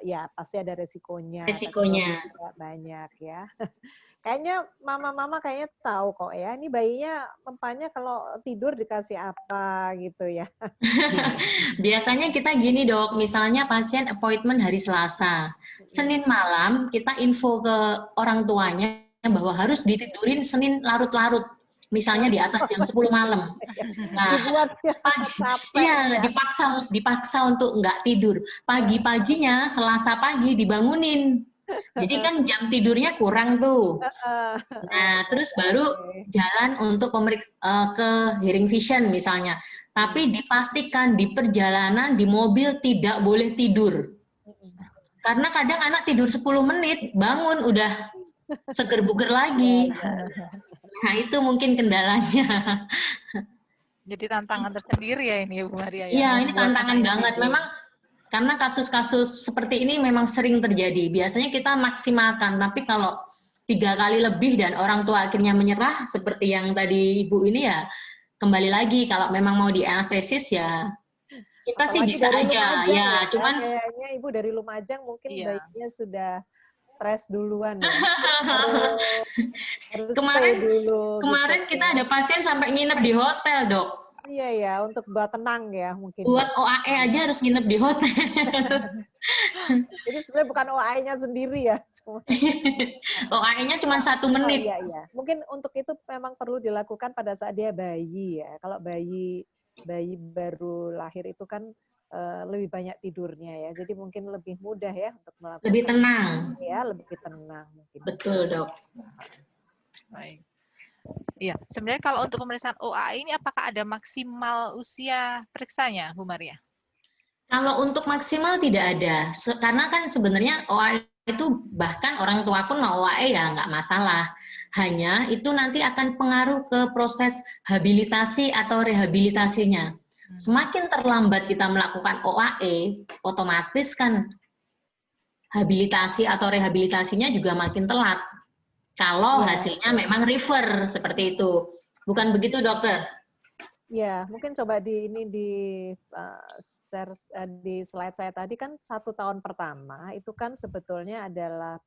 ya pasti ada resikonya. Banyak ya. Kayaknya mama-mama kayaknya tahu kok ya, ini bayinya mempannya kalau tidur dikasih apa gitu ya. Biasanya kita gini, Dok, misalnya pasien appointment hari Selasa. Senin malam kita info ke orang tuanya bahwa harus ditidurin Senin larut-larut. Misalnya di atas jam 10 malam. Nah, dipaksa untuk nggak tidur. Pagi-paginya, Selasa pagi dibangunin. Jadi kan jam tidurnya kurang tuh. Nah, terus baru jalan untuk ke Hearing Vision misalnya. Tapi dipastikan di perjalanan, di mobil tidak boleh tidur. Karena kadang anak tidur 10 menit, bangun udah seger buger lagi. Nah, itu mungkin kendalanya. Jadi tantangan tersendiri ya ini Bu Maria ya. Iya, ini membuat tantangan anaknya banget. tidur. Memang karena kasus-kasus seperti ini memang sering terjadi. Biasanya kita maksimalkan, tapi kalau 3 kali lebih dan orang tua akhirnya menyerah, seperti yang tadi Ibu ini ya, kembali lagi kalau memang mau di anestesis ya kita sih Apalagi bisa dari aja. Lumajang Ya, cuman kayaknya Ibu dari Lumajang mungkin Iya. bayinya sudah stres duluan ya. Harus stay kemarin dulu gitu kita ya. ada pasien sampai nginep di hotel, Dok. Iya ya, untuk buat tenang ya mungkin ya. Buat OAE aja harus nginep di hotel. Jadi sebenarnya bukan OAI-nya sendiri ya. OAE-nya cuma 1 Oh menit. iya iya. Mungkin untuk itu memang perlu dilakukan pada saat dia bayi ya. Kalau bayi baru lahir itu kan lebih banyak tidurnya ya. Jadi mungkin lebih mudah ya untuk melakukan. Lebih tenang. Ya, lebih tenang mungkin. Betul, Dok. Baik. Iya, sebenarnya kalau untuk pemeriksaan OAI ini apakah ada maksimal usia periksanya, Bu Maria? Kalau untuk maksimal tidak ada, karena kan sebenarnya OAE itu bahkan orang tua pun mau OAE ya nggak masalah. Hanya itu nanti akan pengaruh ke proses habilitasi atau rehabilitasinya. Semakin terlambat kita melakukan OAE, otomatis kan habilitasi atau rehabilitasinya juga makin telat. Kalau hasilnya memang refer seperti itu. Bukan begitu, dokter? Ya, mungkin coba di share di slide saya tadi kan 1 tahun pertama itu kan sebetulnya adalah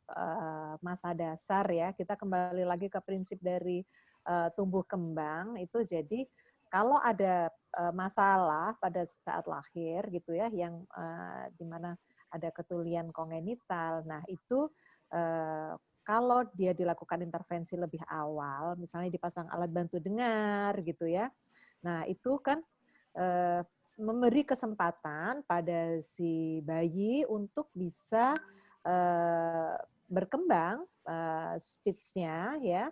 masa dasar ya. Kita kembali lagi ke prinsip dari tumbuh kembang itu. Jadi kalau ada masalah pada saat lahir gitu ya, yang di mana ada ketulian kongenital, nah itu kalau dia dilakukan intervensi lebih awal, misalnya dipasang alat bantu dengar gitu ya. Nah, itu kan memberi kesempatan pada si bayi untuk bisa berkembang speech-nya ya,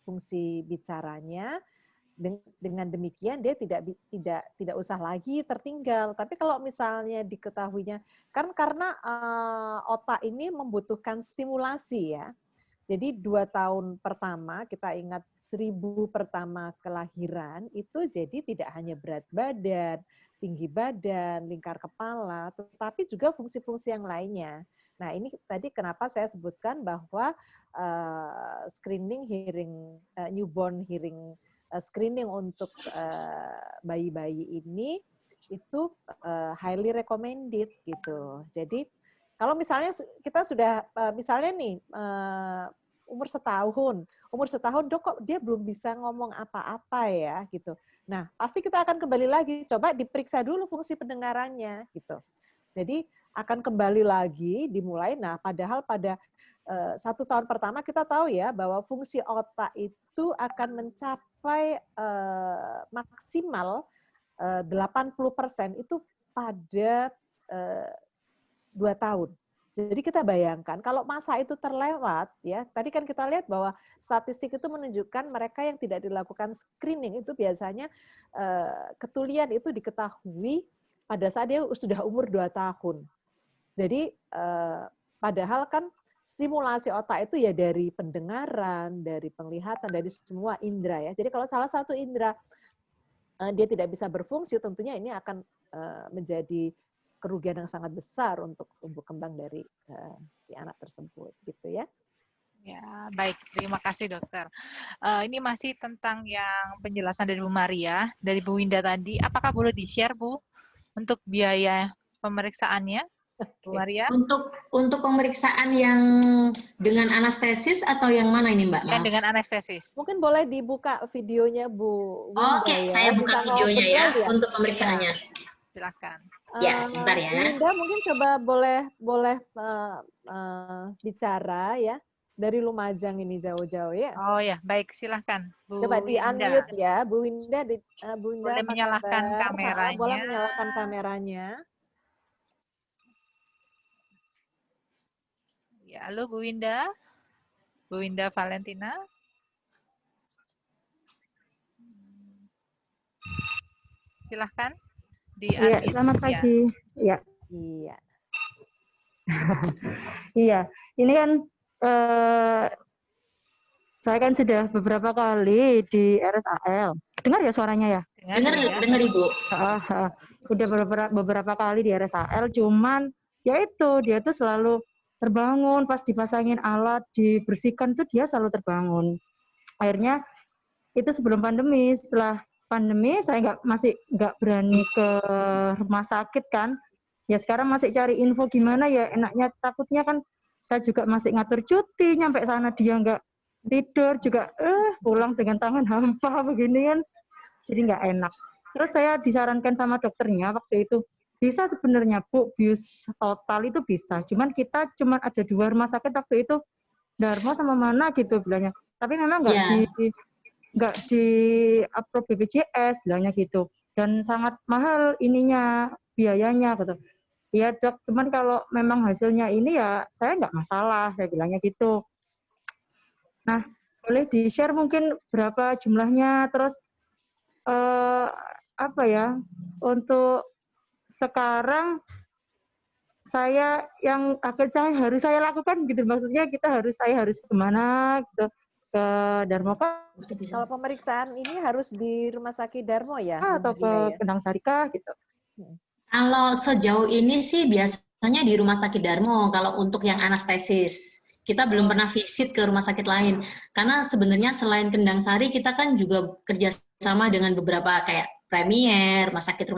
fungsi bicaranya. Dengan demikian dia tidak usah lagi tertinggal. Tapi kalau misalnya diketahuinya kan karena otak ini membutuhkan stimulasi ya. Jadi 2 tahun pertama kita ingat 1000 pertama kelahiran itu jadi tidak hanya berat badan, tinggi badan, lingkar kepala, tetapi juga fungsi-fungsi yang lainnya. Nah ini tadi kenapa saya sebutkan bahwa screening hearing newborn hearing screening untuk bayi-bayi ini itu highly recommended gitu. Jadi kalau misalnya kita sudah misalnya nih umur setahun Dok kok dia belum bisa ngomong apa-apa ya gitu. Nah pasti kita akan kembali lagi coba diperiksa dulu fungsi pendengarannya gitu. Jadi akan kembali lagi dimulai. Nah padahal pada 1 tahun pertama kita tahu ya bahwa fungsi otak itu akan mencapai maksimal 80% itu pada 2 tahun. Jadi kita bayangkan kalau masa itu terlewat ya, tadi kan kita lihat bahwa statistik itu menunjukkan mereka yang tidak dilakukan screening itu biasanya ketulian itu diketahui pada saat dia sudah umur 2 tahun. Jadi padahal kan stimulasi otak itu ya dari pendengaran, dari penglihatan, dari semua indera ya. Jadi kalau salah satu indera dia tidak bisa berfungsi, tentunya ini akan menjadi kerugian yang sangat besar untuk tumbuh kembang dari si anak tersebut, gitu ya. Ya, baik. Terima kasih, dokter. Ini masih tentang yang penjelasan dari Bu Maria, dari Bu Winda tadi. Apakah boleh di-share, Bu, untuk biaya pemeriksaannya, Bu Maria? Untuk pemeriksaan yang dengan anestesis atau yang mana ini, Mbak? Yang dengan anestesis. Mungkin boleh dibuka videonya, Bu Winda. Oke, ya. Saya buka videonya ya untuk pemeriksaannya. Silakan. Ya, sebentar ya. Winda mungkin coba boleh bicara ya. Dari Lumajang ini jauh-jauh ya. Oh ya, baik, silahkan. Bu Coba di-unmute ya, Bu Winda. Bu Winda boleh menyalakan kameranya. Boleh menyalakan kameranya. Ya, halo Bu Winda. Bu Winda Valentina. Silahkan. Iya, selamat pagi. Ya. Iya. Iya, ini kan eh, saya kan sudah beberapa kali di RSAL. Dengar ya suaranya ya? Dengar Ibu. Udah beberapa kali di RSAL, cuman ya itu dia tuh selalu terbangun pas dipasangin alat, dibersihkan tuh dia selalu terbangun. Akhirnya itu sebelum pandemi, setelah pandemi saya masih nggak berani ke rumah sakit kan. Ya sekarang masih cari info gimana ya enaknya, takutnya kan saya juga masih ngatur cuti, nyampe sana dia nggak tidur juga, pulang dengan tangan hampa begini kan, jadi nggak enak. Terus saya disarankan sama dokternya waktu itu, bisa sebenarnya Bu, bius total itu bisa, cuman kita cuman ada 2 rumah sakit waktu itu, Darmo sama mana gitu bilangnya, tapi memang nggak di approve BPJS bilangnya gitu, dan sangat mahal ininya, biayanya gitu. Iya dok, cuman kalau memang hasilnya ini ya saya nggak masalah, saya bilangnya gitu. Nah, boleh di-share mungkin berapa jumlahnya, terus apa ya, untuk sekarang saya yang akhirnya harus saya lakukan gitu, maksudnya saya harus kemana gitu, ke Darmo Kalau pemeriksaan ini harus di Rumah Sakit Darmo ya? atau ke Kendang Sarika gitu. Kalau sejauh ini sih biasanya di Rumah Sakit Darmo kalau untuk yang anestesis. Kita belum pernah visit ke rumah sakit lain. Karena sebenarnya selain Kendang Sari, kita kan juga kerjasama dengan beberapa kayak Premier, rumah sakit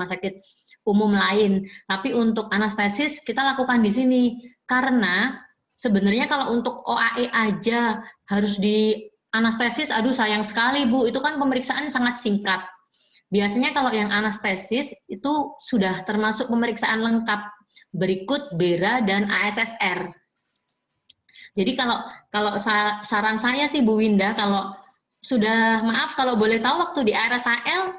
umum lain. Tapi untuk anestesis kita lakukan di sini. Karena sebenarnya kalau untuk OAE aja harus di anestesis, aduh sayang sekali Bu, itu kan pemeriksaan sangat singkat. Biasanya kalau yang anestesis itu sudah termasuk pemeriksaan lengkap berikut BERA dan ASSR. Jadi kalau saran saya sih Bu Winda, kalau sudah, maaf kalau boleh tahu waktu di RSAL,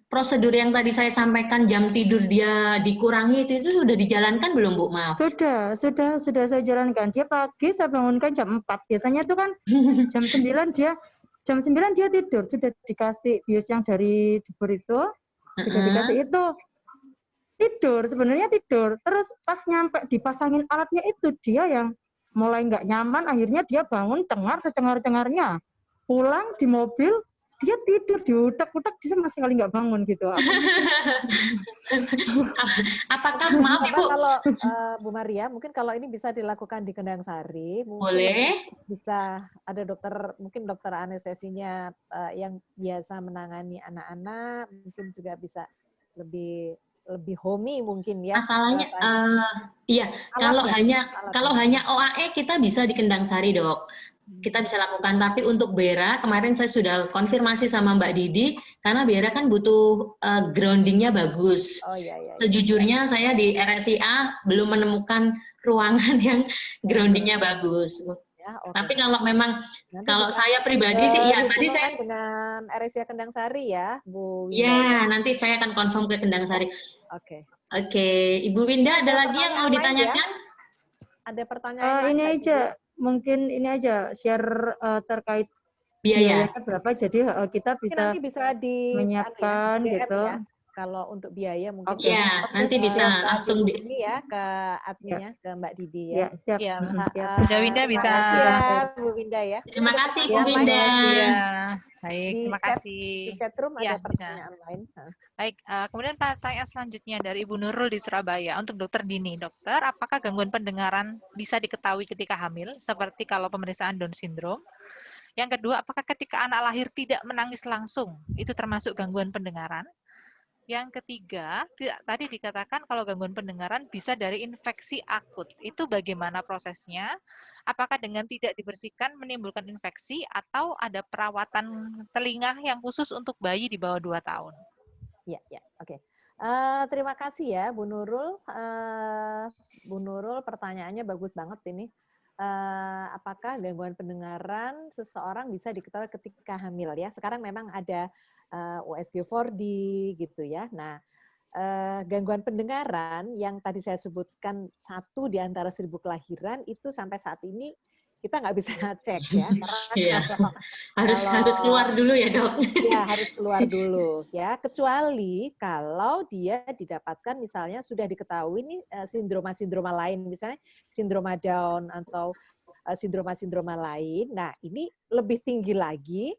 prosedur yang tadi saya sampaikan jam tidur dia dikurangi itu sudah dijalankan belum Bu? Maaf. Sudah saya jalankan. Dia pagi saya bangunkan jam 4. Biasanya itu kan jam 9 dia tidur, sudah dikasih bius yang dari dubur itu, sudah dikasih itu. Tidur, sebenarnya tidur. Terus pas nyampe dipasangin alatnya itu dia yang mulai nggak nyaman, akhirnya dia bangun secengar-cengarnya. Pulang di mobil, dia tidur diutak-utak, dia sama sekali nggak bangun gitu. Apakah, maaf Ibu, kalau Bu Maria, mungkin kalau ini bisa dilakukan di Kendang Sari, mungkin boleh. Bisa ada mungkin dokter anestesinya yang biasa menangani anak-anak, mungkin juga bisa lebih homey mungkin ya. Masalahnya, iya, kalau hanya OAE kita bisa di Kendang Sari Dok. Kita bisa lakukan, tapi untuk BERA kemarin saya sudah konfirmasi sama Mbak Didi, karena BERA kan butuh groundingnya bagus. Oh, iya. Sejujurnya saya di RSIA belum menemukan ruangan yang groundingnya bagus. Ya, okay. Tapi kalau memang nanti kalau saya pribadi sih, iya tadi saya dengan RSIA Kendang Sari ya, Bu Winda. Ya, nanti saya akan confirm ke Kendang Sari. Oke. Ibu Winda, ada lagi yang mau ditanyakan? Ya? Ada pertanyaan ini aja. Mungkin ini aja share terkait biayanya berapa, jadi kita bisa, menyiapkan gitu. Ya. Kalau untuk biaya mungkin nanti bisa langsung ini ya ke adminnya, ke Mbak Didi ya. Siap. Bu Winda bisa. Bu Winda ya. Terima kasih Bu Winda. Baik, terima kasih. Di chatroom ada pertanyaan lain. Baik, kemudian pertanyaan selanjutnya dari Ibu Nurul di Surabaya untuk Dokter Dini. Dokter, apakah gangguan pendengaran bisa diketahui ketika hamil, seperti kalau pemeriksaan Down syndrome? Yang kedua, apakah ketika anak lahir tidak menangis langsung, itu termasuk gangguan pendengaran? Yang ketiga, tadi dikatakan kalau gangguan pendengaran bisa dari infeksi akut. Itu bagaimana prosesnya? Apakah dengan tidak dibersihkan menimbulkan infeksi atau ada perawatan telinga yang khusus untuk bayi di bawah 2 tahun? Ya, oke. Terima kasih ya Bu Nurul. Bu Nurul pertanyaannya bagus banget ini. Apakah gangguan pendengaran seseorang bisa diketahui ketika hamil ya? Sekarang memang ada USG 4D gitu ya. Nah, gangguan pendengaran yang tadi saya sebutkan 1 di antara 1000 kelahiran itu sampai saat ini kita nggak bisa cek ya. Karena harus keluar dulu ya Dok. Ya harus keluar dulu ya. Kecuali kalau dia didapatkan misalnya sudah diketahui nih sindroma lain, misalnya sindroma Down atau sindroma-sindroma lain. Nah, ini lebih tinggi lagi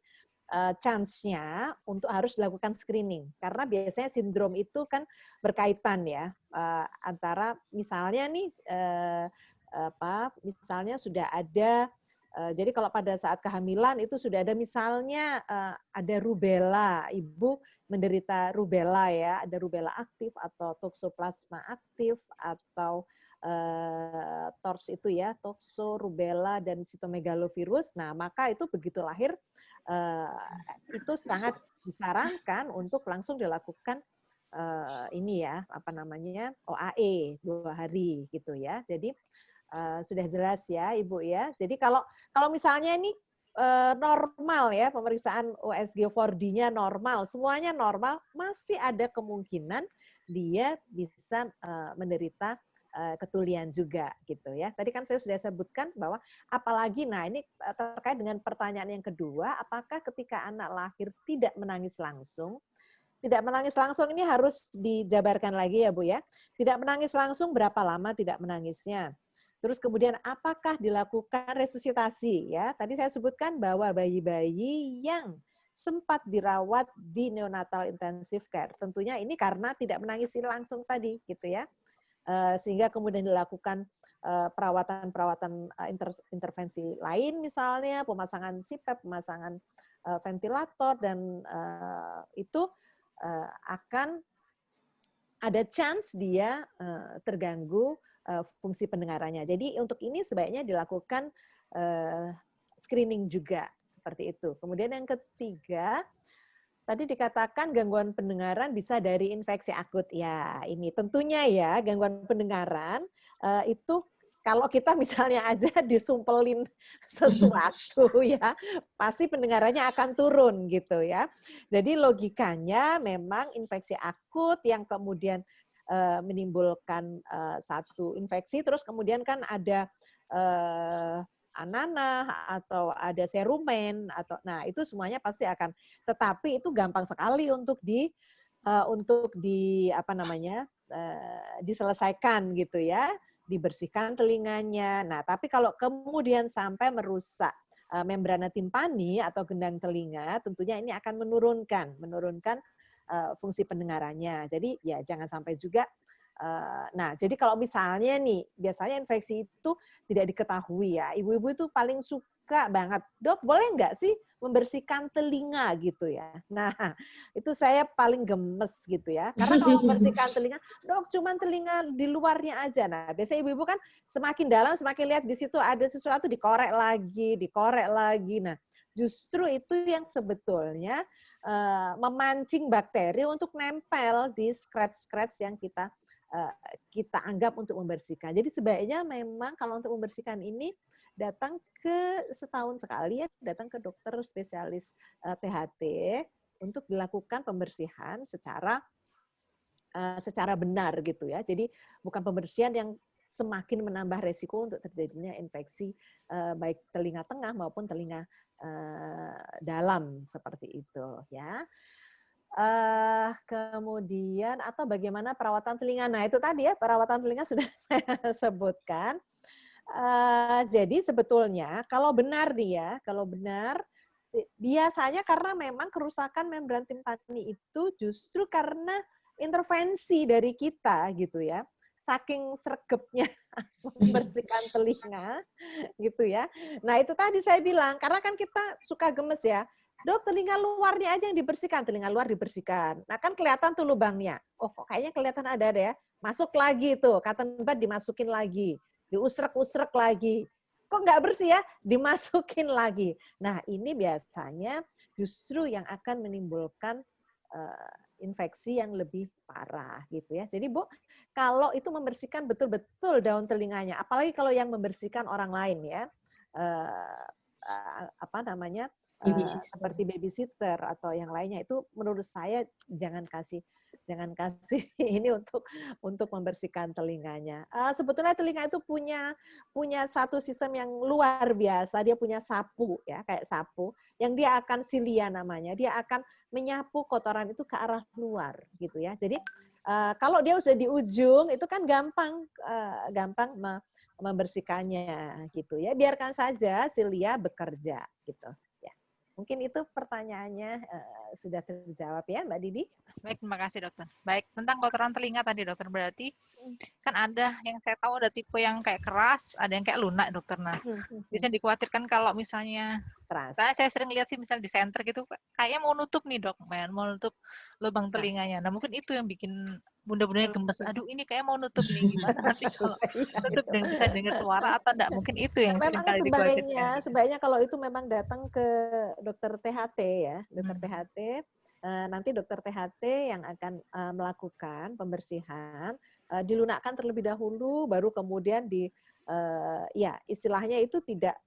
chance-nya untuk harus dilakukan screening. Karena biasanya sindrom itu kan berkaitan ya, antara misalnya nih, misalnya sudah ada, jadi kalau pada saat kehamilan itu sudah ada misalnya ada rubella, ibu menderita rubella ya, ada rubella aktif atau toxoplasma aktif atau TORS itu ya, toxo, rubella, dan sitomegalovirus. Nah, maka itu begitu lahir, itu sangat disarankan untuk langsung dilakukan ini ya, OAE 2 hari gitu ya. Jadi sudah jelas ya Ibu ya. Jadi kalau misalnya ini normal ya, pemeriksaan USG4D-nya normal, semuanya normal, masih ada kemungkinan dia bisa menderita ketulian juga gitu ya. Tadi kan saya sudah sebutkan bahwa apalagi, nah ini terkait dengan pertanyaan yang kedua, apakah ketika anak lahir tidak menangis langsung? Tidak menangis langsung ini harus dijabarkan lagi ya Bu ya. Tidak menangis langsung berapa lama tidak menangisnya? Terus kemudian apakah dilakukan resusitasi ya? Tadi saya sebutkan bahwa bayi-bayi yang sempat dirawat di neonatal intensive care, tentunya ini karena tidak menangis langsung tadi gitu ya. Sehingga kemudian dilakukan perawatan intervensi lain misalnya pemasangan CPAP, pemasangan ventilator, dan itu akan ada chance dia terganggu fungsi pendengarannya. Jadi untuk ini sebaiknya dilakukan screening juga seperti itu. Kemudian yang ketiga, tadi dikatakan gangguan pendengaran bisa dari infeksi akut. Ya, ini tentunya ya gangguan pendengaran itu kalau kita misalnya aja disumpelin sesuatu ya, pasti pendengarannya akan turun gitu ya. Jadi logikanya memang infeksi akut yang kemudian menimbulkan satu infeksi, terus kemudian kan ada ananah atau ada serumen atau itu semuanya pasti akan, tetapi itu gampang sekali untuk diselesaikan gitu ya, dibersihkan telinganya. Nah, tapi kalau kemudian sampai merusak membrana timpani atau gendang telinga, tentunya ini akan menurunkan fungsi pendengarannya. Jadi ya jangan sampai juga. Nah, jadi kalau misalnya nih, biasanya infeksi itu tidak diketahui ya. Ibu-ibu itu paling suka banget, Dok, boleh nggak sih membersihkan telinga gitu ya. Nah, itu saya paling gemes gitu ya. Karena kalau membersihkan telinga, Dok, cuman telinga di luarnya aja. Nah, biasanya ibu-ibu kan semakin dalam, semakin lihat di situ ada sesuatu, dikorek lagi. Nah, justru itu yang sebetulnya memancing bakteri untuk nempel di scratch-scratch yang kita anggap untuk membersihkan. Jadi sebaiknya memang kalau untuk membersihkan ini datang ke setahun sekali ya, datang ke dokter spesialis THT untuk dilakukan pembersihan secara benar gitu ya. Jadi bukan pembersihan yang semakin menambah resiko untuk terjadinya infeksi baik telinga tengah maupun telinga dalam seperti itu ya. Kemudian atau bagaimana perawatan telinga. Nah, itu tadi ya, perawatan telinga sudah saya sebutkan. Jadi sebetulnya kalau benar biasanya karena memang kerusakan membran timpani itu justru karena intervensi dari kita gitu ya. Saking sregepnya membersihkan telinga gitu ya. Nah, itu tadi saya bilang, karena kan kita suka gemes ya. Dok, telinga luarnya aja yang dibersihkan, telinga luar dibersihkan. Nah, kan kelihatan tuh lubangnya. Oh, kok kayaknya kelihatan ada ya. Masuk lagi tuh, cotton bud dimasukin lagi, diusrek-usrek lagi. Kok nggak bersih ya? Dimasukin lagi. Nah, ini biasanya justru yang akan menimbulkan infeksi yang lebih parah gitu ya. Jadi Bu, kalau itu membersihkan betul-betul daun telinganya, apalagi kalau yang membersihkan orang lain ya, seperti babysitter atau yang lainnya, itu menurut saya jangan kasih ini untuk membersihkan telinganya. Sebetulnya telinga itu punya satu sistem yang luar biasa. Dia punya sapu ya, kayak sapu yang dia akan silia namanya. Dia akan menyapu kotoran itu ke arah luar gitu ya. Jadi kalau dia sudah di ujung itu kan gampang membersihkannya gitu ya. Biarkan saja si Lia bekerja gitu ya. Mungkin itu pertanyaannya sudah terjawab ya Mbak Didi. Baik, terima kasih dokter. Baik, tentang kotoran telinga tadi dokter, berarti kan ada yang saya tahu ada tipe yang kayak keras, ada yang kayak lunak dokter. Nah, biasanya dikhawatirkan kalau misalnya Keras. karena saya sering lihat sih misalnya di center gitu kayaknya mau nutup nih dok, mau nutup lubang telinganya. Nah mungkin itu yang bikin bunda-bundanya gemes. Aduh ini kayak mau nutup nih, gimana nanti kalau nutup dan bisa dengar suara atau enggak? Mungkin itu yang sering kali dikhawatirkan. Sebaiknya kalau itu memang datang ke dokter THT ya, dokter THT. Nanti dokter THT yang akan melakukan pembersihan, dilunakkan terlebih dahulu, baru kemudian ya istilahnya itu tidak.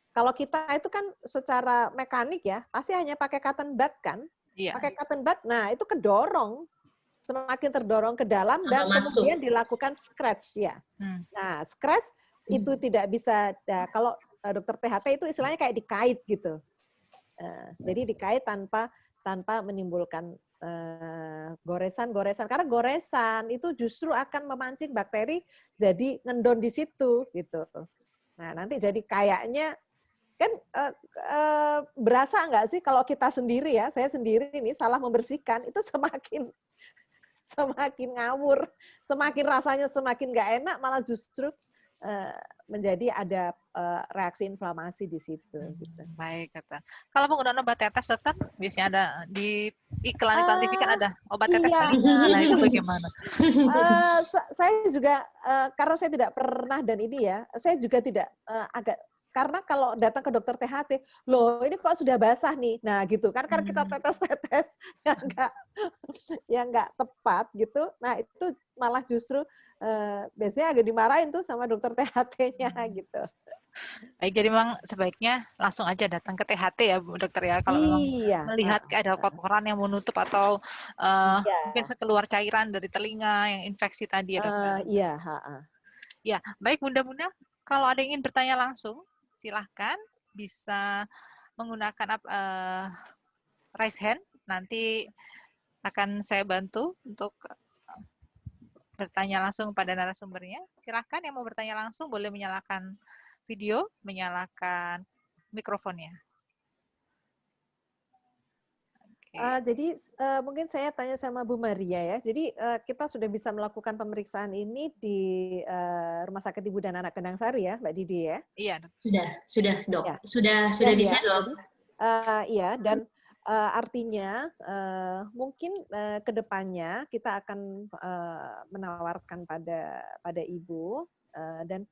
Kalau kita itu kan secara mekanik ya, pasti hanya pakai cotton bud kan? Iya. Pakai cotton bud, nah itu kedorong, semakin terdorong ke dalam dan kemudian dilakukan scratch ya. Nah scratch itu tidak bisa, kalau dokter THT itu istilahnya kayak dikait gitu. Jadi dikait tanpa menimbulkan goresan-goresan. Karena goresan itu justru akan memancing bakteri jadi ngendon di situ gitu. Nah nanti jadi kayaknya kan berasa nggak sih kalau kita sendiri ya, saya sendiri ini salah membersihkan itu semakin ngawur, semakin rasanya semakin nggak enak, malah justru menjadi ada reaksi inflamasi di situ. Gitu. Baik kata. Kalau penggunaan obat tetes dokter, biasanya ada di iklan TV kan ada obat tetes telinga, nah itu bagaimana? Saya juga karena saya tidak pernah dan ini ya, saya juga tidak karena kalau datang ke dokter THT, loh ini kok sudah basah nih, nah gitu kan, karena kita tetes yang nggak tepat gitu, nah itu malah justru biasanya agak dimarahin tuh sama dokter THT-nya gitu. Baik, jadi memang sebaiknya langsung aja datang ke THT ya Bu Dokter ya, kalau memang melihat ada kotoran yang menutup atau mungkin sekeluar cairan dari telinga yang infeksi tadi ya Dokter. Ya, baik Bunda-Bunda, kalau ada yang ingin bertanya langsung, silahkan bisa menggunakan raise hand, nanti akan saya bantu untuk bertanya langsung pada narasumbernya. Silahkan yang mau bertanya langsung boleh menyalakan video, menyalakan mikrofonnya. Jadi mungkin saya tanya sama Bu Maria ya. Jadi kita sudah bisa melakukan pemeriksaan ini di Rumah Sakit Ibu dan Anak Kendang Sari ya, Mbak Didi ya? Iya. Sudah dok. Ya. Sudah bisa dok. Iya, dan artinya mungkin ke depannya kita akan menawarkan pada Ibu dan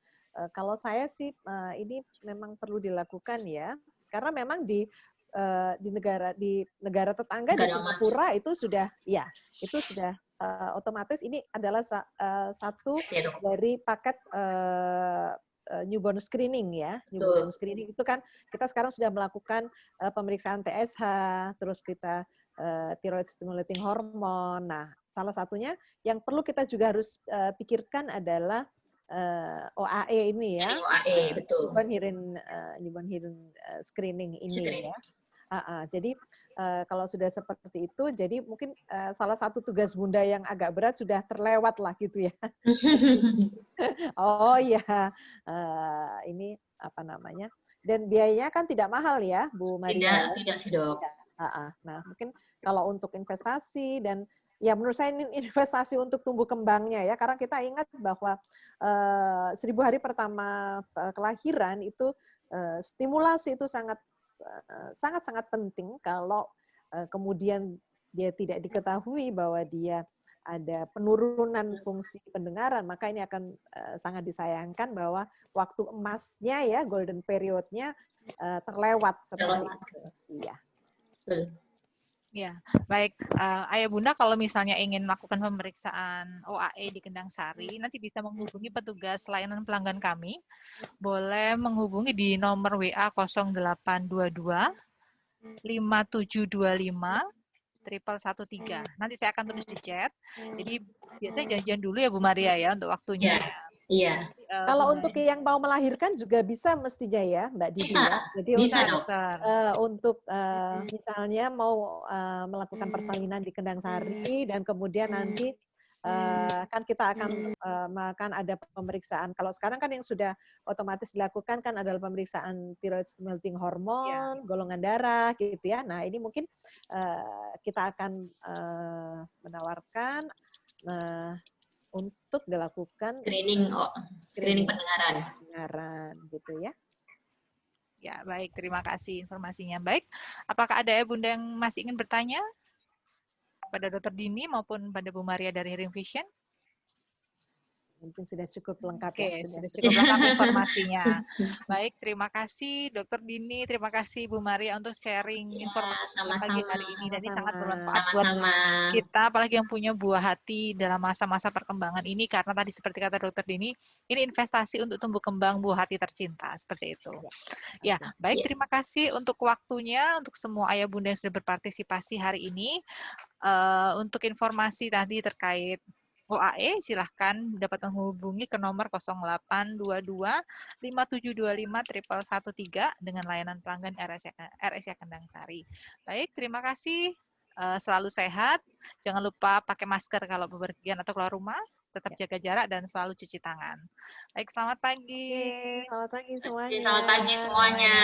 kalau saya sih ini memang perlu dilakukan ya, karena memang di negara tetangga di Singapura itu sudah otomatis ini adalah satu dari paket newborn screening ya. Newborn screening itu kan kita sekarang sudah melakukan pemeriksaan TSH, terus kita thyroid stimulating hormone. Nah, salah satunya yang perlu kita juga harus pikirkan adalah OAE ini ya. OAE betul. Newborn hearing screening ini ya. Jadi kalau sudah seperti itu, jadi mungkin salah satu tugas Bunda yang agak berat sudah terlewat lah gitu ya. Oh iya, ini apa namanya? Dan biayanya kan tidak mahal ya, Bu Maria. Tidak sih dok. Nah mungkin kalau untuk investasi dan ya menurut saya ini investasi untuk tumbuh kembangnya ya, karena kita ingat bahwa 1000 hari pertama kelahiran itu stimulasi itu sangat penting. Kalau kemudian dia tidak diketahui bahwa dia ada penurunan fungsi pendengaran, maka ini akan sangat disayangkan bahwa waktu emasnya ya, golden periodnya terlewat seperti itu. Iya. Ya, baik. Ayah Bunda kalau misalnya ingin melakukan pemeriksaan OAE di Kendang Sari, nanti bisa menghubungi petugas layanan pelanggan kami. Boleh menghubungi di nomor WA 0822 5725 113. Nanti saya akan tulis di chat. Jadi biasanya janjian dulu ya Bu Maria ya untuk waktunya. Iya. Kalau untuk yang mau melahirkan juga bisa mestinya ya, Mbak Didi ya. Jadi bisa untuk misalnya mau melakukan persalinan di Kendang Sari dan kemudian nanti kan kita akan ada pemeriksaan. Kalau sekarang kan yang sudah otomatis dilakukan kan adalah pemeriksaan thyroid stimulating hormone, golongan darah gitu ya. Nah ini mungkin kita akan menawarkan untuk dilakukan screening pendengaran gitu ya. Ya, baik. Terima kasih informasinya. Baik, apakah ada Bunda yang masih ingin bertanya pada Dr. Dini maupun pada Bu Maria dari Hearing Vision? Mungkin sudah cukup lengkap ya. ya. Sudah cukup lengkap informasinya. Baik, terima kasih Dr. Dini, terima kasih Bu Maria untuk sharing informasi pagi hari ini. Dan ini sangat bermanfaat buat kita, apalagi yang punya buah hati dalam masa-masa perkembangan ini, karena tadi seperti kata Dr. Dini, ini investasi untuk tumbuh kembang buah hati tercinta, seperti itu. Ya, baik, terima kasih untuk waktunya, untuk semua ayah bunda yang sudah berpartisipasi hari ini. Untuk informasi tadi terkait OAE, silahkan dapat menghubungi ke nomor 0822 5725 113 dengan layanan pelanggan RSA Kendang Sari. Baik, terima kasih. Selalu sehat. Jangan lupa pakai masker kalau bepergian atau keluar rumah. Tetap jaga jarak dan selalu cuci tangan. Baik, selamat pagi. Selamat pagi semuanya. Selamat pagi semuanya.